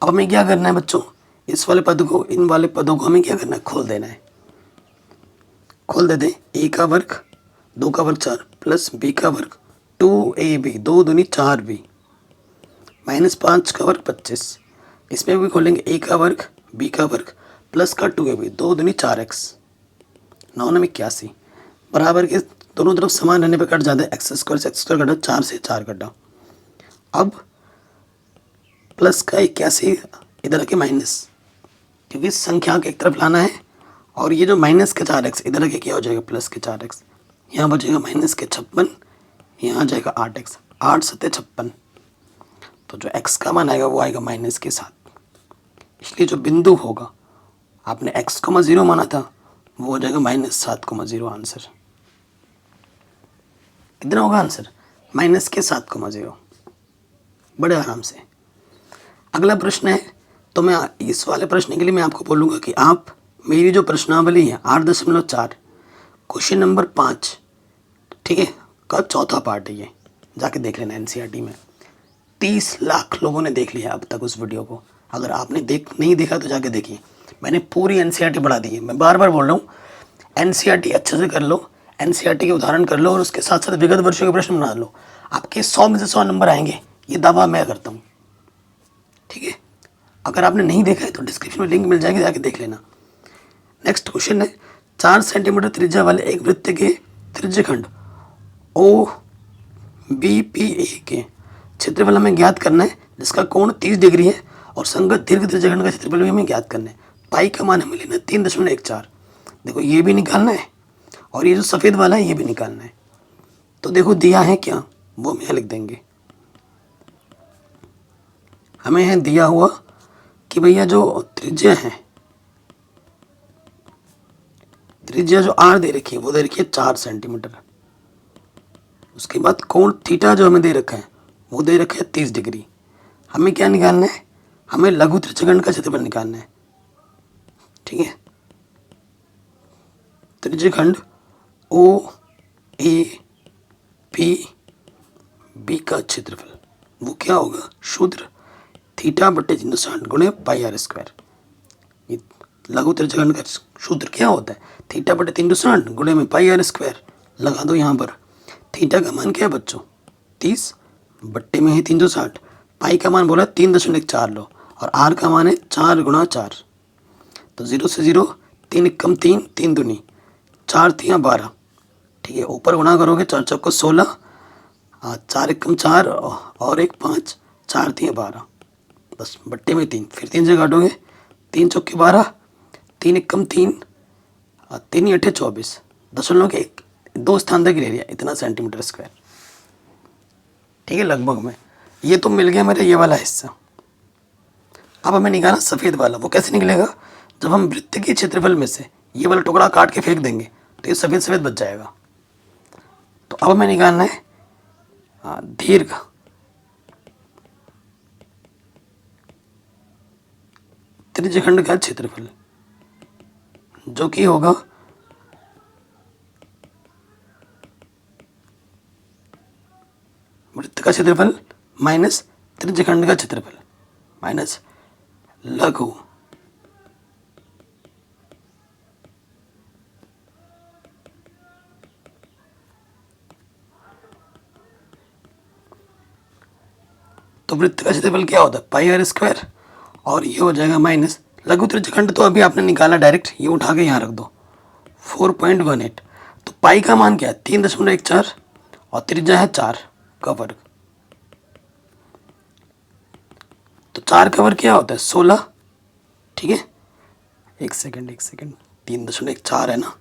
अब हमें क्या करना है बच्चों, इस वाले पद को, इन वाले पदों को हमें क्या करना है, खोल देना है। खोल देते हैं, a का वर्ग 2 का वर्ग 4 प्लस b का वर्ग 2ab 2 दूनी 4b माइनस 5 का वर्ग 25। इसमें भी खोलेंगे a का वर्ग b का वर्ग प्लस का 2ab 2 दूनी 4x 9 में 81 बराबर के दोनों तरफ समान रहने पर कट जाता है एक्स स्क्वायर से एक्स स्क्वायर कटा, 4 से 4 कटा। अब प्लस का 81 इधर आके माइनस, क्योंकि संख्या के एक तरफ लाना है और ये जो माइनस के 4x इधर आके क्या हो जाएगा प्लस के 4x, यहाँ बचेगा माइनस के 56, यहाँ आ जाएगा 8x, 8 सत्ते 56। तो जो x का मान आएगा वो आएगा माइनस के 7। इसलिए जो बिंदु होगा आपने x, 0 माना था वो हो जाएगा -7,0। आंसर कितना होगा, आंसर माइनस के 7,0। बड़े आराम से। अगला प्रश्न है, तो मैं इस वाले प्रश्न के लिए मैं आपको बोलूँगा कि आप मेरी जो प्रश्नावली है 8.4 क्वेश्चन नंबर 5, ठीक है, का चौथा पार्ट है, ये जाके देख लेना। एनसीईआरटी में 30 लाख लोगों ने देख लिया अब तक उस वीडियो को। अगर आपने नहीं देखा तो जाके देखिए। मैंने पूरी एनसीईआरटी बढ़ा दी है। मैं बार बार बोल रहा हूँ, एनसीईआरटी अच्छे से कर लो। एनसीईआरटी के उदाहरण कर लो और उसके साथ साथ विगत वर्षों के प्रश्न बना लो, आपके 100 में से 100 नंबर आएंगे, ये दावा मैं करता हूँ। ठीक है, अगर आपने नहीं देखा है तो डिस्क्रिप्शन में लिंक मिल जाएगी, जाके देख लेना। नेक्स्ट क्वेश्चन है, 4 सेंटीमीटर त्रिज्या वाले एक वृत्त के त्रिज्यखंड ओ बी पी ए के क्षेत्रफल हमें ज्ञात करना है, जिसका कोण 30 डिग्री है, और संगत दीर्घ त्रिज्यखंड का क्षेत्रफल भी हमें ज्ञात करना है। पाई का मान हमें लेना है 3.14। देखो ये भी निकालना है और ये जो सफ़ेद वाला है ये भी निकालना है। तो देखो दिया है क्या, वो हम यहाँ लिख देंगे। हमें है दिया हुआ कि भैया जो त्रिज्या है, त्रिज्या जो आर दे रखी है वो दे रखी है 4 सेंटीमीटर। उसके बाद कोण थीटा जो हमें दे रखा है वो दे रखा है 30 डिग्री। हमें क्या निकालना है, हमें लघु त्रिज्यखंड का क्षेत्रफल निकालना है। ठीक है, त्रिज्यखंड ओ ए पी बी का क्षेत्रफल वो क्या होगा, शूद्र थीटा बटे 360 गुणे पाई आर स्क्वायर। ये लघु त्रिज्यखंड का सूत्र क्या होता है, थीटा बटे 360 गुणे में पाई आर स्क्वायर। लगा दो यहाँ पर, थीटा का मान क्या है बच्चों 30, बट्टे में है 360, पाई का मान बोला 3.4 लो, और आर का मान है 4 गुणा 4। तो 0 से 0, 3 एकम 3, 3 दूनी 4 3 12। ठीक है, ऊपर गुणा करोगे 4 चौको 16, 4 एकम 4 और 1 5, 4 3 12, बस बट्टे में 3, फिर 3 से काटोगे 3 चौके 12, 3 एकम 3, 3 8 24, दशमलव के 2 स्थान तक ले लिया, इतना सेंटीमीटर स्क्वायर। ठीक है, लगभग में ये तो मिल गया मेरा ये वाला हिस्सा। अब हमें निकालना सफ़ेद वाला, वो कैसे निकलेगा, जब हम वृत्त के क्षेत्रफल में से ये वाला टुकड़ा काट के फेंक देंगे तो ये सफ़ेद सफ़ेद बच जाएगा। तो अब हमें निकालना है दीर्घ त्रिज्यखंड का क्षेत्रफल, जो कि होगा वृत्त का क्षेत्रफल माइनस त्रिज्यखंड का क्षेत्रफल माइनस लघु तो वृत्त का क्षेत्रफल क्या होता है पाई आर स्क्वायर, और ये हो जाएगा माइनस लघु त्रिज्यखंड तो अभी आपने निकाला डायरेक्ट, ये उठा के यहाँ रख दो 4.18। तो पाई का मान क्या है 3.14 और त्रिज्या है 4 का वर्ग। तो 4 का वर्ग क्या होता है 16। ठीक है, एक सेकंड 3.14 है ना,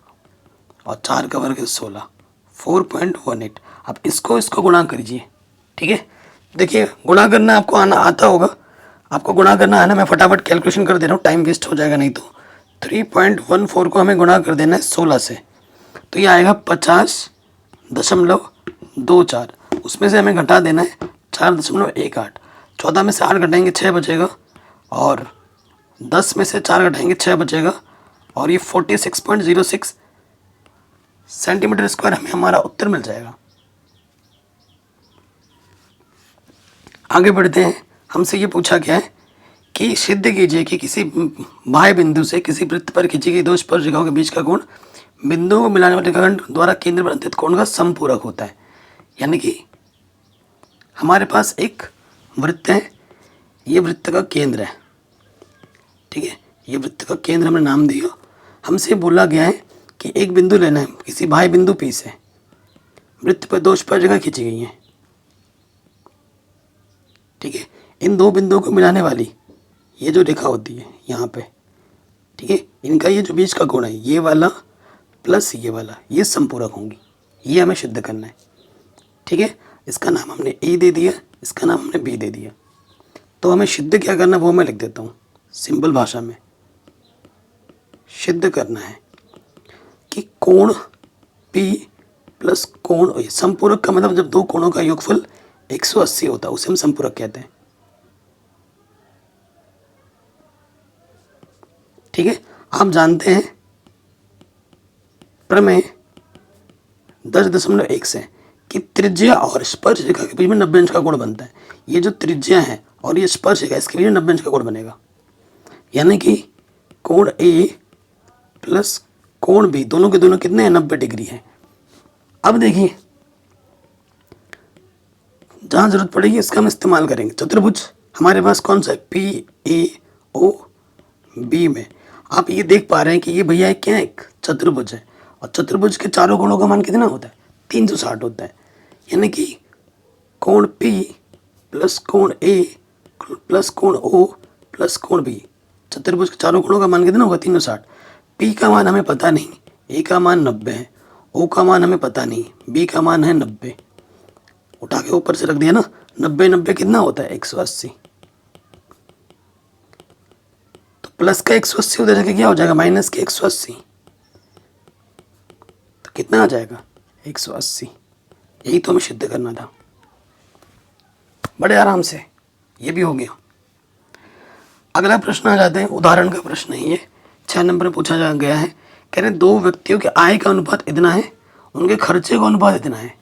और 4 का वर्ग है 16, 4.18। अब इसको गुणा करिए। ठीक है, देखिए गुणा करना आपको आता होगा, आपको गुणा करना है ना, मैं फटाफट कैलकुलेशन कर दे रहा हूँ, टाइम वेस्ट हो जाएगा नहीं तो। 3.14 को हमें गुणा कर देना है 16 से, तो ये आएगा 50.24। उसमें से हमें घटा देना है 4.18। 14 में से 8 घटाएंगे 6 बचेगा, और 10 में से 4 घटाएंगे 6 बचेगा, और ये 46.06 सेंटीमीटर स्क्वायर हमें हमारा उत्तर मिल जाएगा। आगे बढ़ते हैं, हमसे ये पूछा गया है कि सिद्ध कीजिए कि किसी बाह्य बिंदु से किसी वृत्त पर खींची गई दो स्पर्शरेखाओं के बीच का कोण बिंदुओं को मिलाने वाले रेखाखंड द्वारा केंद्र पर अंतित कोण का समपूरक होता है। यानी कि हमारे पास एक वृत्त है, ये वृत्त का केंद्र है। ठीक है, ये वृत्त का केंद्र हमने नाम दिया। हमसे बोला गया है कि एक बिंदु लेना है, किसी बाह्य बिंदु P से वृत्त पर दो स्पर्शरेखा खींची गई हैं। ठीक है, इन दो बिंदुओं को मिलाने वाली ये जो रेखा होती है यहाँ पे, ठीक है, इनका ये जो बीच का कोण है ये वाला प्लस ये वाला, ये समपूरक होंगी। ये हमें सिद्ध करना है। ठीक है, इसका नाम हमने ए दे दिया, इसका नाम हमने बी दे दिया। तो हमें सिद्ध क्या करना है वो मैं लिख देता हूँ सिंपल भाषा में। सिद्ध करना है कि कोण P प्लस कोण A, समपूरक का मतलब जब दो कोणों का योगफल 180 होता है उसे हम समपूरक कहते हैं। ठीक है, आप जानते हैं प्रमेय 10.1 से कि त्रिज्या और स्पर्श रेखा के बीच में 90 अंश का कोण बनता है। ये जो त्रिज्या है और ये स्पर्श रेखा इसके बीच में 90 अंश का कोण बनेगा। यानी कि कोण A प्लस कोण B दोनों के दोनों कितने हैं 90 डिग्री हैं। अब देखिए, जहाँ जरूरत पड़ेगी इसका हम इस्तेमाल करेंगे। चतुर्भुज हमारे पास कौन सा है, पी ए ओ बी में आप ये देख पा रहे हैं कि ये भैया एक क्या है, एक चतुर्भुज है। और चतुर्भुज के चारों कोणों का मान कितना होता है, 360 होता है। यानी कि कोण P प्लस कोण A प्लस कोण O प्लस कोण B, चतुर्भुज के चारों कोणों का मान कितना होगा, 360। P का मान हमें पता नहीं, A का मान 90 है, O का मान हमें पता नहीं, B का मान है 90। उठा के ऊपर से रख दिया ना, 90 90 कितना होता है, 180। तो प्लस का 180 उधर जाके क्या हो जाएगा, माइनस के 180। तो कितना आ जाएगा, 180। यही तो हमें सिद्ध करना था, बड़े आराम से ये भी हो गया। अगला प्रश्न आ जाते हैं, उदाहरण का प्रश्न है ये, 6 नंबर में पूछा जा गया है। कह रहे हैं 2 व्यक्तियों के आय का अनुपात इतना है, उनके खर्चे का अनुपात इतना है,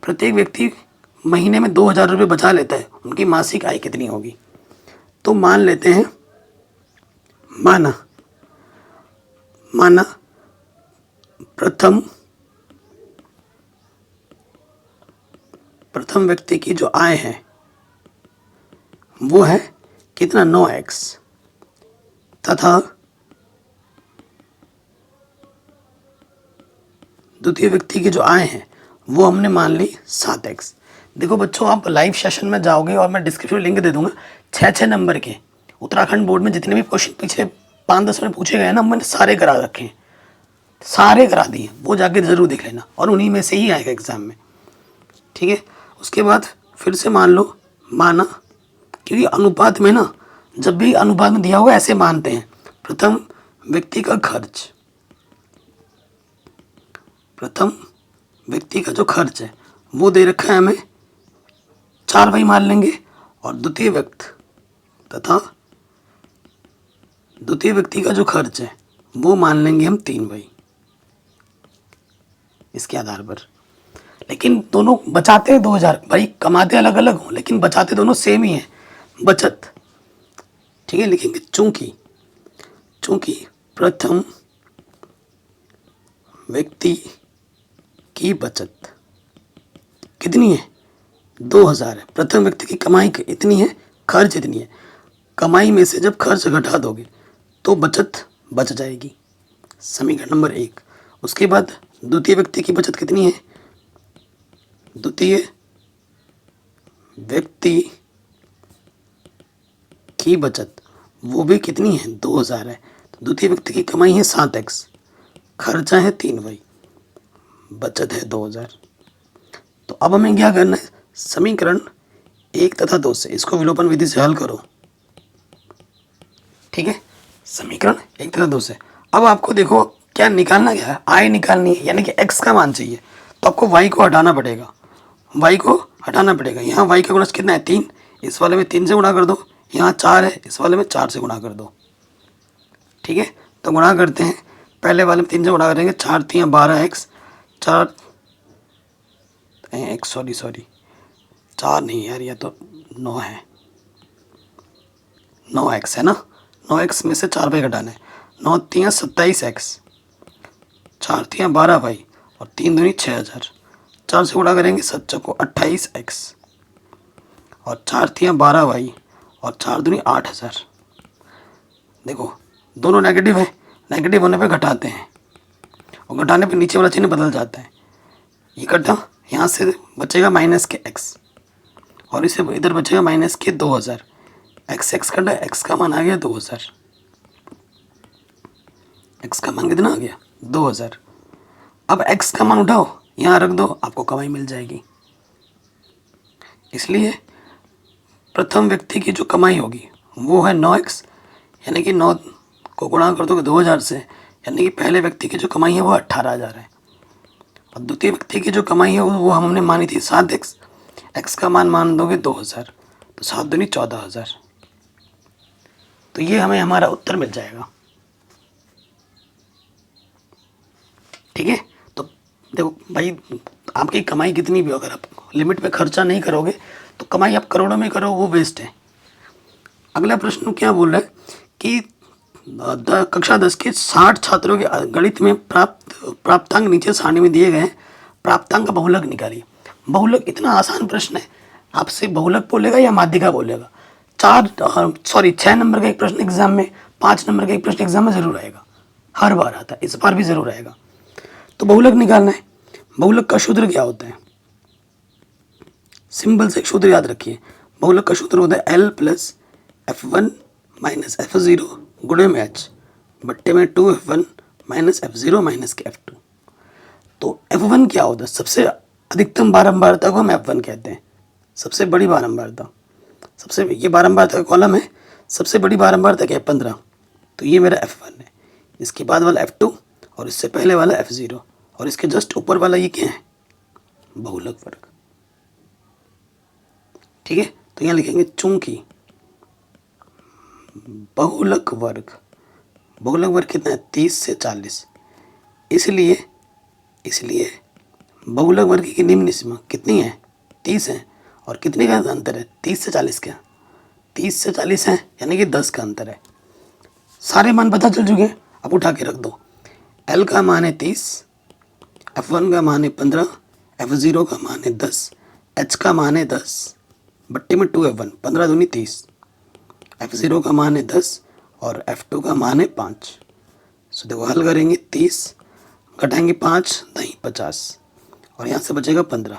प्रत्येक व्यक्ति महीने में 2000 रुपये बचा लेता है, उनकी मासिक आय कितनी होगी। तो मान लेते हैं, माना प्रथम व्यक्ति की जो आय है वो है कितना, 9x, तथा द्वितीय व्यक्ति की जो आय है वो हमने मान ली 7x। देखो बच्चों, आप लाइव सेशन में जाओगे और मैं डिस्क्रिप्शन लिंक दे दूंगा, 6 नंबर के उत्तराखंड बोर्ड में जितने भी क्वेश्चन पिछले 5-10 में पूछे गए ना, मैंने सारे करा रखे हैं, सारे करा दिए, वो जाके ज़रूर देख लेना, और उन्हीं में से ही आएगा एग्ज़ाम में, ठीक है। उसके बाद फिर से मान लो, माना, क्योंकि अनुपात में ना, जब भी अनुपात में दिया होगा ऐसे मानते हैं, प्रथम व्यक्ति का खर्च, प्रथम व्यक्ति का जो खर्च है वो दे रखा है हमें 4 भाई मान लेंगे, और द्वितीय व्यक्ति का जो खर्च है वो मान लेंगे हम 3 भाई, इसके आधार पर। लेकिन दोनों बचाते हैं 2000, भाई कमाते अलग अलग हों लेकिन बचाते दोनों सेम ही हैं, बचत, ठीक है। लिखेंगे चूंकि प्रथम व्यक्ति की बचत कितनी है, 2000 है, प्रथम व्यक्ति की कमाई इतनी है, खर्च इतनी है, कमाई में से जब खर्च घटा दोगे तो बचत बच जाएगी, समीकरण नंबर 1। उसके बाद द्वितीय व्यक्ति की बचत कितनी है, द्वितीय व्यक्ति की बचत वो भी कितनी है, 2000 है। तो द्वितीय व्यक्ति की कमाई है 7x, खर्चा है 3 भाई, बचत है 2000। तो अब हमें क्या करना है, समीकरण 1 तथा 2 से इसको विलोपन विधि से हल करो, ठीक है। समीकरण 1 तथा 2 से अब आपको देखो क्या निकालना, क्या है, आय निकालनी है, यानी कि x का मान चाहिए। तो आपको y को हटाना पड़ेगा, यहाँ y का गुणज कितना है, 3, इस वाले में 3 से गुणा कर दो, यहाँ 4 है, इस वाले में 4 से गुणा कर दो, ठीक है। तो गुणा करते हैं, पहले वाले में 3 से गुणा करेंगे, 4 3 12x, 4 नहीं यार, ये तो 9 है, 9x है ना, 9x में से 4 भाई घटाना है, 9 3 27x, 4 3 12 भाई, और 3 दूनी 6000, 4 से गुणा करेंगे 7 को 28x, और 4 3 12 भाई, और 4 दूनी 8000। देखो दोनों नेगेटिव है, नेगेटिव होने पे घटाते हैं, और घटाने पे नीचे वाला चिन्ह बदल जाता है, ये घटा, यहाँ से बचेगा माइनस के x, और इसे इधर बचेगा माइनस के 2000, x कटा, x का मान आ गया 2000, x का मान कितना आ गया, 2000। अब x का मान उठाओ, यहाँ रख दो, आपको कमाई मिल जाएगी। इसलिए प्रथम व्यक्ति की जो कमाई होगी वो है 9x, यानी कि 9 को गुणा कर दोगे 2000 से, यानी कि पहले व्यक्ति की जो कमाई है वो 18000 है, और द्वितीय व्यक्ति की जो कमाई है वो हमने मानी थी 7x, x का मान मान दोगे 2000, तो 7 दूनी 14000। तो ये हमें हमारा उत्तर मिल जाएगा, ठीक है। तो देखो भाई, आपकी कमाई कितनी भी हो, अगर आप लिमिट में खर्चा नहीं करोगे तो कमाई आप करोड़ों में करो, वो वेस्ट है। अगला प्रश्न क्या बोल रहा है कि कक्षा 10 के 60 छात्रों के गणित में प्राप्तांक नीचे सारणी में दिए गए हैं, प्राप्तांक का बहुलक निकालिए। बहुलक इतना आसान प्रश्न है, आपसे बहुलक बोलेगा या माध्यिका बोलेगा। 6 नंबर का एक प्रश्न एग्जाम में, 5 नंबर का एक प्रश्न एग्जाम में जरूर आएगा, हर बार आता है, इस बार भी जरूर आएगा। तो बहुलक निकालना है। बहुलक का सूत्र क्या होता है? सिंपल से एक सूत्र याद रखिए। बहुलक का सूत्र होता है L plus F1 minus F0 गुणे में H बट्टे में 2F1 माइनस F0 माइनस के F2। तो F1 क्या होता है? सबसे अधिकतम बारंबारता को हम F1 कहते हैं, सबसे बड़ी बारंबारता। सबसे ये बारंबारता का कॉलम है, सबसे बड़ी बारंबारता क्या है? 15। तो ये मेरा F1 है, इसके बाद वाला F2 और इससे पहले वाला F0 और इसके जस्ट ऊपर वाला ये क्या है? बहुलक वर्ग। ठीक है, तो यहाँ लिखेंगे चूंकि बहुलक वर्ग, बहुलक वर्ग कितना है? 30 से 40। इसलिए बहुलक वर्ग की निम्न सीमा कितनी है? 30 है। और कितने का अंतर है? 30 से 40 का, 30 से 40 है, यानी कि 10 का अंतर है। सारे मान पता चल चुके हैं, अब उठा के रख दो। L का मान है 30, F1 का मान है 15, F0 का मान है 10, H का मान है 10 बट्टे में 2F1, 15 दूनी 30, F0 का मान है 10 और F2 का मान है 5। सो देखो हल करेंगे, 30 घटाएंगे 5 नहीं 50 और यहाँ से बचेगा 15।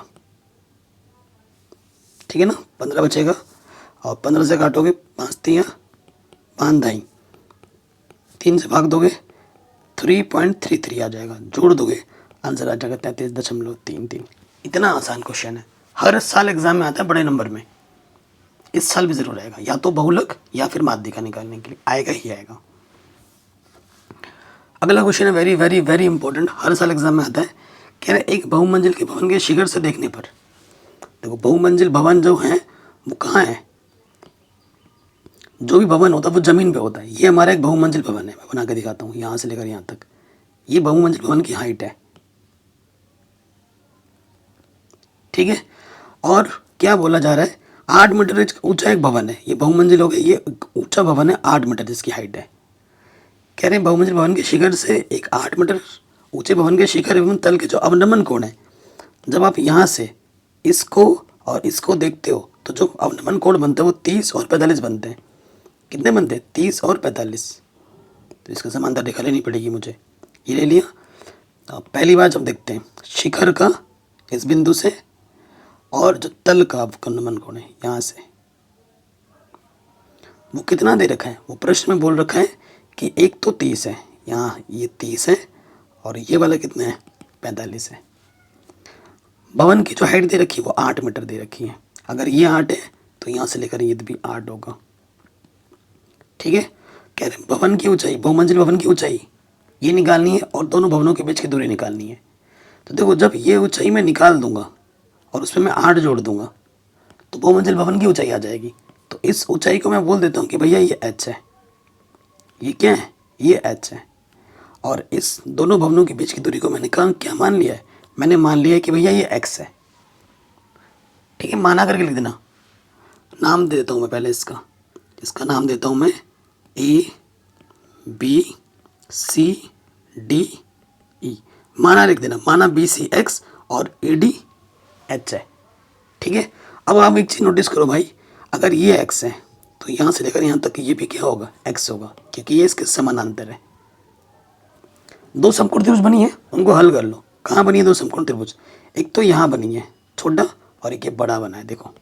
ठीक है ना, 15 बचेगा और 15 से काटोगे 5 तियाँ 5 दाई, 3 से भाग दोगे 3.33 आ जाएगा, जोड़ दोगे आंसर आ जाएगा 33.33। इतना आसान क्वेश्चन है, हर साल एग्जाम में आता है बड़े नंबर में, इस साल भी जरूर आएगा, या तो बहुलक या फिर माध्यिका निकालने के लिए आएगा ही आएगा। अगला क्वेश्चन है वेरी वेरी वेरी इंपॉर्टेंट, हर साल एग्जाम में आता है। कह रहे एक बहुमंजिल के भवन के शिखर से देखने पर, देखो बहुमंजिल भवन जो है वो कहाँ है? जो भी भवन होता है वो जमीन पे होता है। ये हमारा एक बहुमंजिल भवन है, मैं बना के दिखाता हूँ, यहाँ से लेकर यहाँ तक। ये बहुमंजिल भवन की हाइट है, ठीक है। और क्या बोला जा रहा है? 8 मीटर ऊंचा एक भवन है, ये बहुमंजिल हो गया, ये ऊंचा भवन है 8 मीटर जिसकी हाइट है। कह रहे हैं बहुमंजिल भवन के शिखर से एक 8 मीटर ऊंचे भवन के शिखर एवं तल के जो अवनमन कोण है, जब आप यहाँ से इसको और इसको देखते हो तो जो अवनमन कोण बनते हैं वो 30 और 45 बनते हैं। कितने बनते हैं? 30 और 45। तो इसका समांतर रेखा लेनी पड़ेगी मुझे, ये ले लिया। तो पहली बार जब देखते हैं शिखर का इस बिंदु से और जो तल का अवनमन कोण है यहाँ से, वो कितना दे रखा है? वो प्रश्न में बोल रखा है कि एक तो 30 है, यहाँ ये 30 है और ये वाला कितना है? 45 है। भवन की जो हाइट दे रखी है वो 8 मीटर दे रखी है। अगर ये 8 है तो यहाँ से लेकर ये भी 8 होगा, ठीक है। कह रहे भवन की ऊंचाई, बहुमंजिल भवन की ऊंचाई ये निकालनी है और दोनों भवनों के बीच की दूरी निकालनी है। तो देखो जब ये ऊंचाई मैं निकाल दूंगा और उसमें मैं 8 जोड़ दूंगा तो बहुमंजिल भवन की ऊंचाई आ जाएगी। तो इस ऊंचाई को मैं बोल देता हूँ कि भैया ये h है, ये क्या है? ये h है। और इस दोनों भवनों के बीच की दूरी को मैंने क्या मान लिया है? मैंने मान लिया है कि भैया ये x है, ठीक है। माना करके लिख देना। नाम दे देता हूँ मैं पहले इसका नाम देता हूँ मैं ABCDE, माना लिख देना। माना BCX और AD H है, ठीक है। अब आप एक चीज़ नोटिस करो भाई, अगर ये x है तो यहाँ से लेकर यहाँ तक ये भी क्या होगा? x होगा, क्योंकि ये इसके समानांतर है। दो समकोण त्रिभुज बनी है, उनको हल कर लो। कहाँ बनी है दो समकोण त्रिभुज? एक तो यहाँ बनी है छोटा और एक ये बड़ा बना है। देखो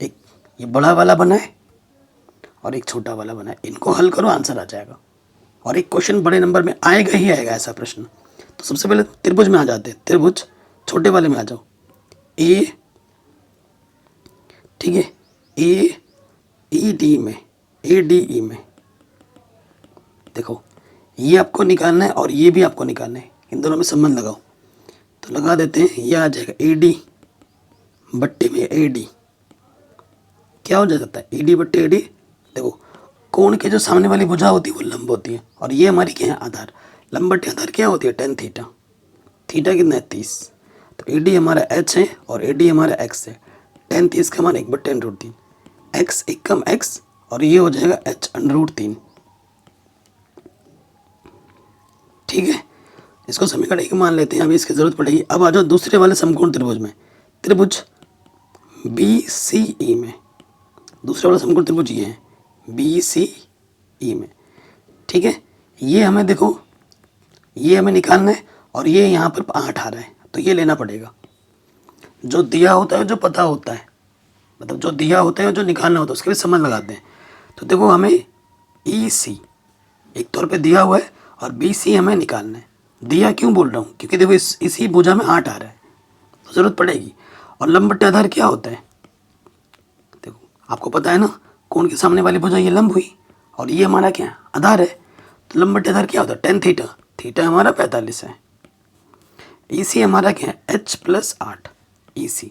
एक ये बड़ा वाला बना है और एक छोटा वाला बना है, इनको हल करो आंसर आ जाएगा। और एक क्वेश्चन बड़े नंबर में आएगा ही आएगा ऐसा प्रश्न। तो सबसे पहले त्रिभुज में आ जाते हैं, त्रिभुज छोटे वाले में आ जाओ। ए, ठीक है, AED में, ADE में देखो ये आपको निकालना है और ये भी आपको निकालना है, इन दोनों में संबंध लगाओ। तो लगा देते हैं, ये आ जाएगा AD बट्टे में AD। क्या हो जाता है? AD बट्टे AD। देखो कोण के जो सामने वाली भुजा होती है वो लंब होती है और ये हमारी क्या है? आधार। लंब बट्टे आधार क्या होती है? tan theta. थीटा कितना है? 30। तो AD हमारा h है और AD हमारा x है। tan 30 का मान 1/√3, x एक कम x और ये हो जाएगा h √3, ठीक है। इसको समीकरण 1 मान लेते हैं, अभी इसकी ज़रूरत पड़ेगी। अब आ जाओ दूसरे वाले समकोण त्रिभुज में, त्रिभुज BCE में। दूसरे वाला समकोण त्रिभुज ये है BCE में, ठीक है। ये हमें देखो, ये हमें निकालना है और ये यहाँ पर 8 आ रहा है, तो ये लेना पड़ेगा। जो दिया होता है, जो पता होता है, मतलब जो दिया होता है और जो निकालना होता है उसके भी समझ लगाते हैं। तो देखो हमें EC एक तौर पे दिया हुआ है और BC हमें निकालना है। दिया क्यों बोल रहा हूँ, क्योंकि देखो इसी भुजा में 8 आ रहा है तो ज़रूरत पड़ेगी। और लंब बट्टे आधार क्या होता है, देखो आपको पता है ना, कोण के सामने वाली भुजा ये लंब हुई और ये हमारा क्या है, आधार है। तो लंब बट्टे आधार क्या होता है, tan थीटा। थीटा हमारा 45 है। EC हमारा क्या है, H + 8। EC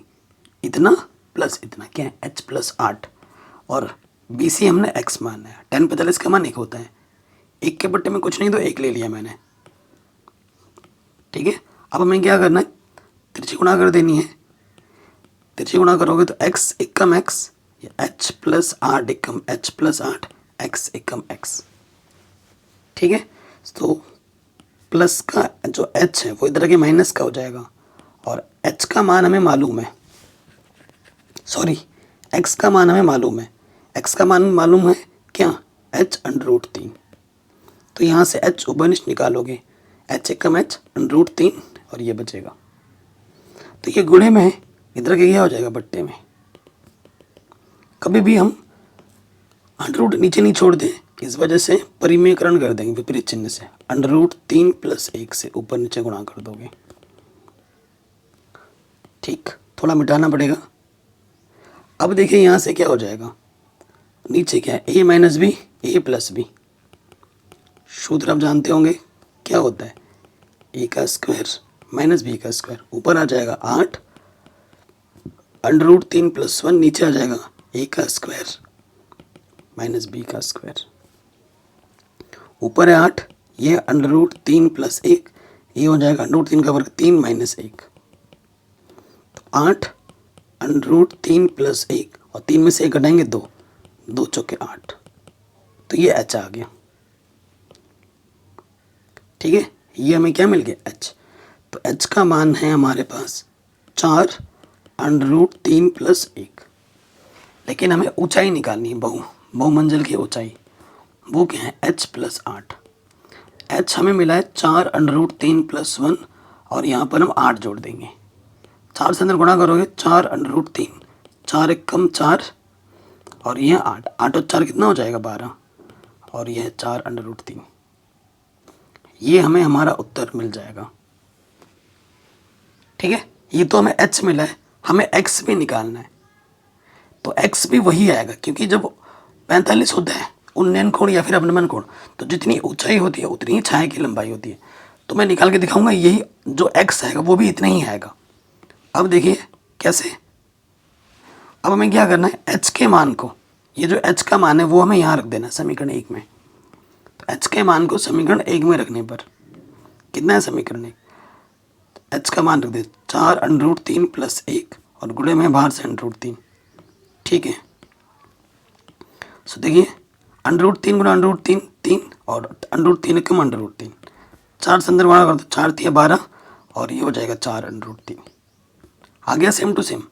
इतना प्लस इतना क्या है, H + 8। और BC हमने x माना है। tan 45 का मान 1 होता है। 1 के बट्टे में कुछ नहीं तो 1 ले लिया मैंने, ठीक है। अब हमें क्या करना है, तिरछी गुणा कर देनी है। तिरछी गुणा करोगे तो x एकम x, H + 8 एकम H + 8, x एकम x, ठीक है। तो प्लस का जो h है वो इधर के माइनस का हो जाएगा और h का मान हमें मालूम है, सॉरी x का मान हमें मालूम है। x का मान मालूम है क्या, h√3। तो यहाँ से h उभयनिष्ठ निकालोगे, h एकम h √3 और ये बचेगा। तो ये गुणे में इधर के क्या हो जाएगा, बट्टे में। कभी भी हम √ नीचे नहीं छोड़ दें, इस वजह से परिमेयकरण कर देंगे विपरीत चिन्ह से। √3 + 1 से ऊपर नीचे गुणा कर दोगे, ठीक। थोड़ा मिटाना पड़ेगा। अब देखिए यहाँ से क्या हो जाएगा, नीचे क्या है, a - b a + b। सूत्र आप जानते होंगे क्या होता है, a² - b²। ऊपर आ जाएगा 8, √3 + 1 नीचे आ जाएगा a² - b²। ऊपर है 8, ये √3 + 1, ये हो जाएगा √3 का वर्ग 3 - 1। तो 8 √3 + 1 और 3 में से 1 घटाएंगे 2, 2 चौके 8। तो ये h आ गया, ठीक है। ये हमें क्या मिल गया, h। तो h का मान है हमारे पास 4 √3 + 1। लेकिन हमें ऊंचाई निकालनी है, बहुमंजिल की ऊंचाई, वो क्या है, h + 8। h हमें मिला है 4 √3 + 1 और यहाँ पर हम 8 जोड़ देंगे। 4 से अंदर गुणा करोगे, 4 √3, 4 एकम 4 और यह 8, 8 और 4 कितना हो जाएगा, 12 और यह 4 √3। ये हमें हमारा उत्तर मिल जाएगा, ठीक है। ये तो हमें h मिला है, हमें x भी निकालना है। तो x भी वही आएगा, क्योंकि जब 45 होता है उन्नयन कोण या फिर अवनमन कोण, तो जितनी ऊंचाई होती है उतनी ही छाया की लंबाई होती है। तो मैं निकाल के दिखाऊंगा, यही जो x आएगा वो भी इतना ही आएगा। अब देखिए कैसे, अब हमें क्या करना है, h के मान को, ये जो h का मान है वो हमें यहाँ रख देना समीकरण 1 में। तो h के मान को समीकरण 1 में रखने पर कितना है, समीकरण 1, h का मान रख दे 4 √3 + 1 और गुणे में बाहर से √3, ठीक है। सो देखिए √3 × √3 3 और √3 कम √3, 4 से अंदर गुणा कर दो, 4 × 12 और ये हो जाएगा 4 √3। आ गया सेम टू सेम,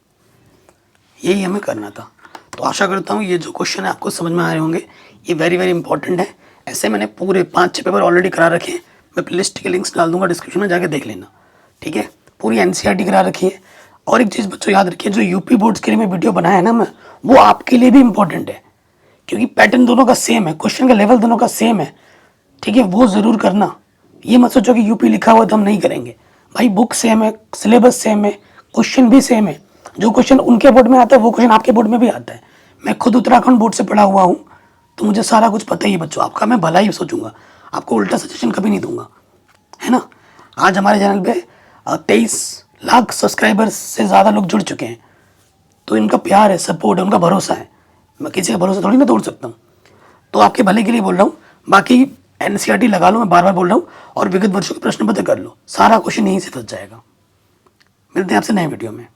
यही हमें करना था। तो आशा करता हूँ ये जो क्वेश्चन है आपको समझ में आ रहे होंगे। ये वेरी वेरी इंपॉर्टेंट है। ऐसे मैंने पूरे 5-6 पेपर ऑलरेडी करा रखे हैं, मैं प्लेलिस्ट के लिंक्स डाल दूंगा डिस्क्रिप्शन में, जाके देख लेना, ठीक है। पूरी NCERT करा रखी है। और एक चीज़ बच्चों याद रखिए, जो यूपी बोर्ड्स के लिए मैं वीडियो बनाया है ना मैं, वो आपके लिए भी इंपॉर्टेंट है, क्योंकि पैटर्न दोनों का सेम है, क्वेश्चन का लेवल दोनों का सेम है, ठीक है। वो ज़रूर करना। ये मत सोचो कि यूपी लिखा हुआ तो हम नहीं करेंगे, भाई बुक सेम है, सिलेबस सेम है, क्वेश्चन भी सेम है। जो क्वेश्चन उनके बोर्ड में आता है वो क्वेश्चन आपके बोर्ड में भी आता है। मैं खुद उत्तराखंड बोर्ड से पढ़ा हुआ हूँ, तो मुझे सारा कुछ पता ही है बच्चों। आपका मैं भला ही सोचूंगा, आपको उल्टा सजेशन कभी नहीं दूंगा, है ना। आज हमारे चैनल पे 23 लाख सब्सक्राइबर्स से ज़्यादा लोग जुड़ चुके हैं, तो इनका प्यार है, सपोर्ट है, उनका भरोसा है। मैं किसी का भरोसा थोड़ी ना तोड़ सकता हूँ। तो आपके भले के लिए बोल रहा हूँ। बाकी NCERT लगा लो, मैं बार बार बोल रहा हूँ, और विगत वर्षों के प्रश्न पत्र कर लो, सारा क्वेश्चन यहीं से फंस जाएगा। मिलते हैं आपसे नए वीडियो में।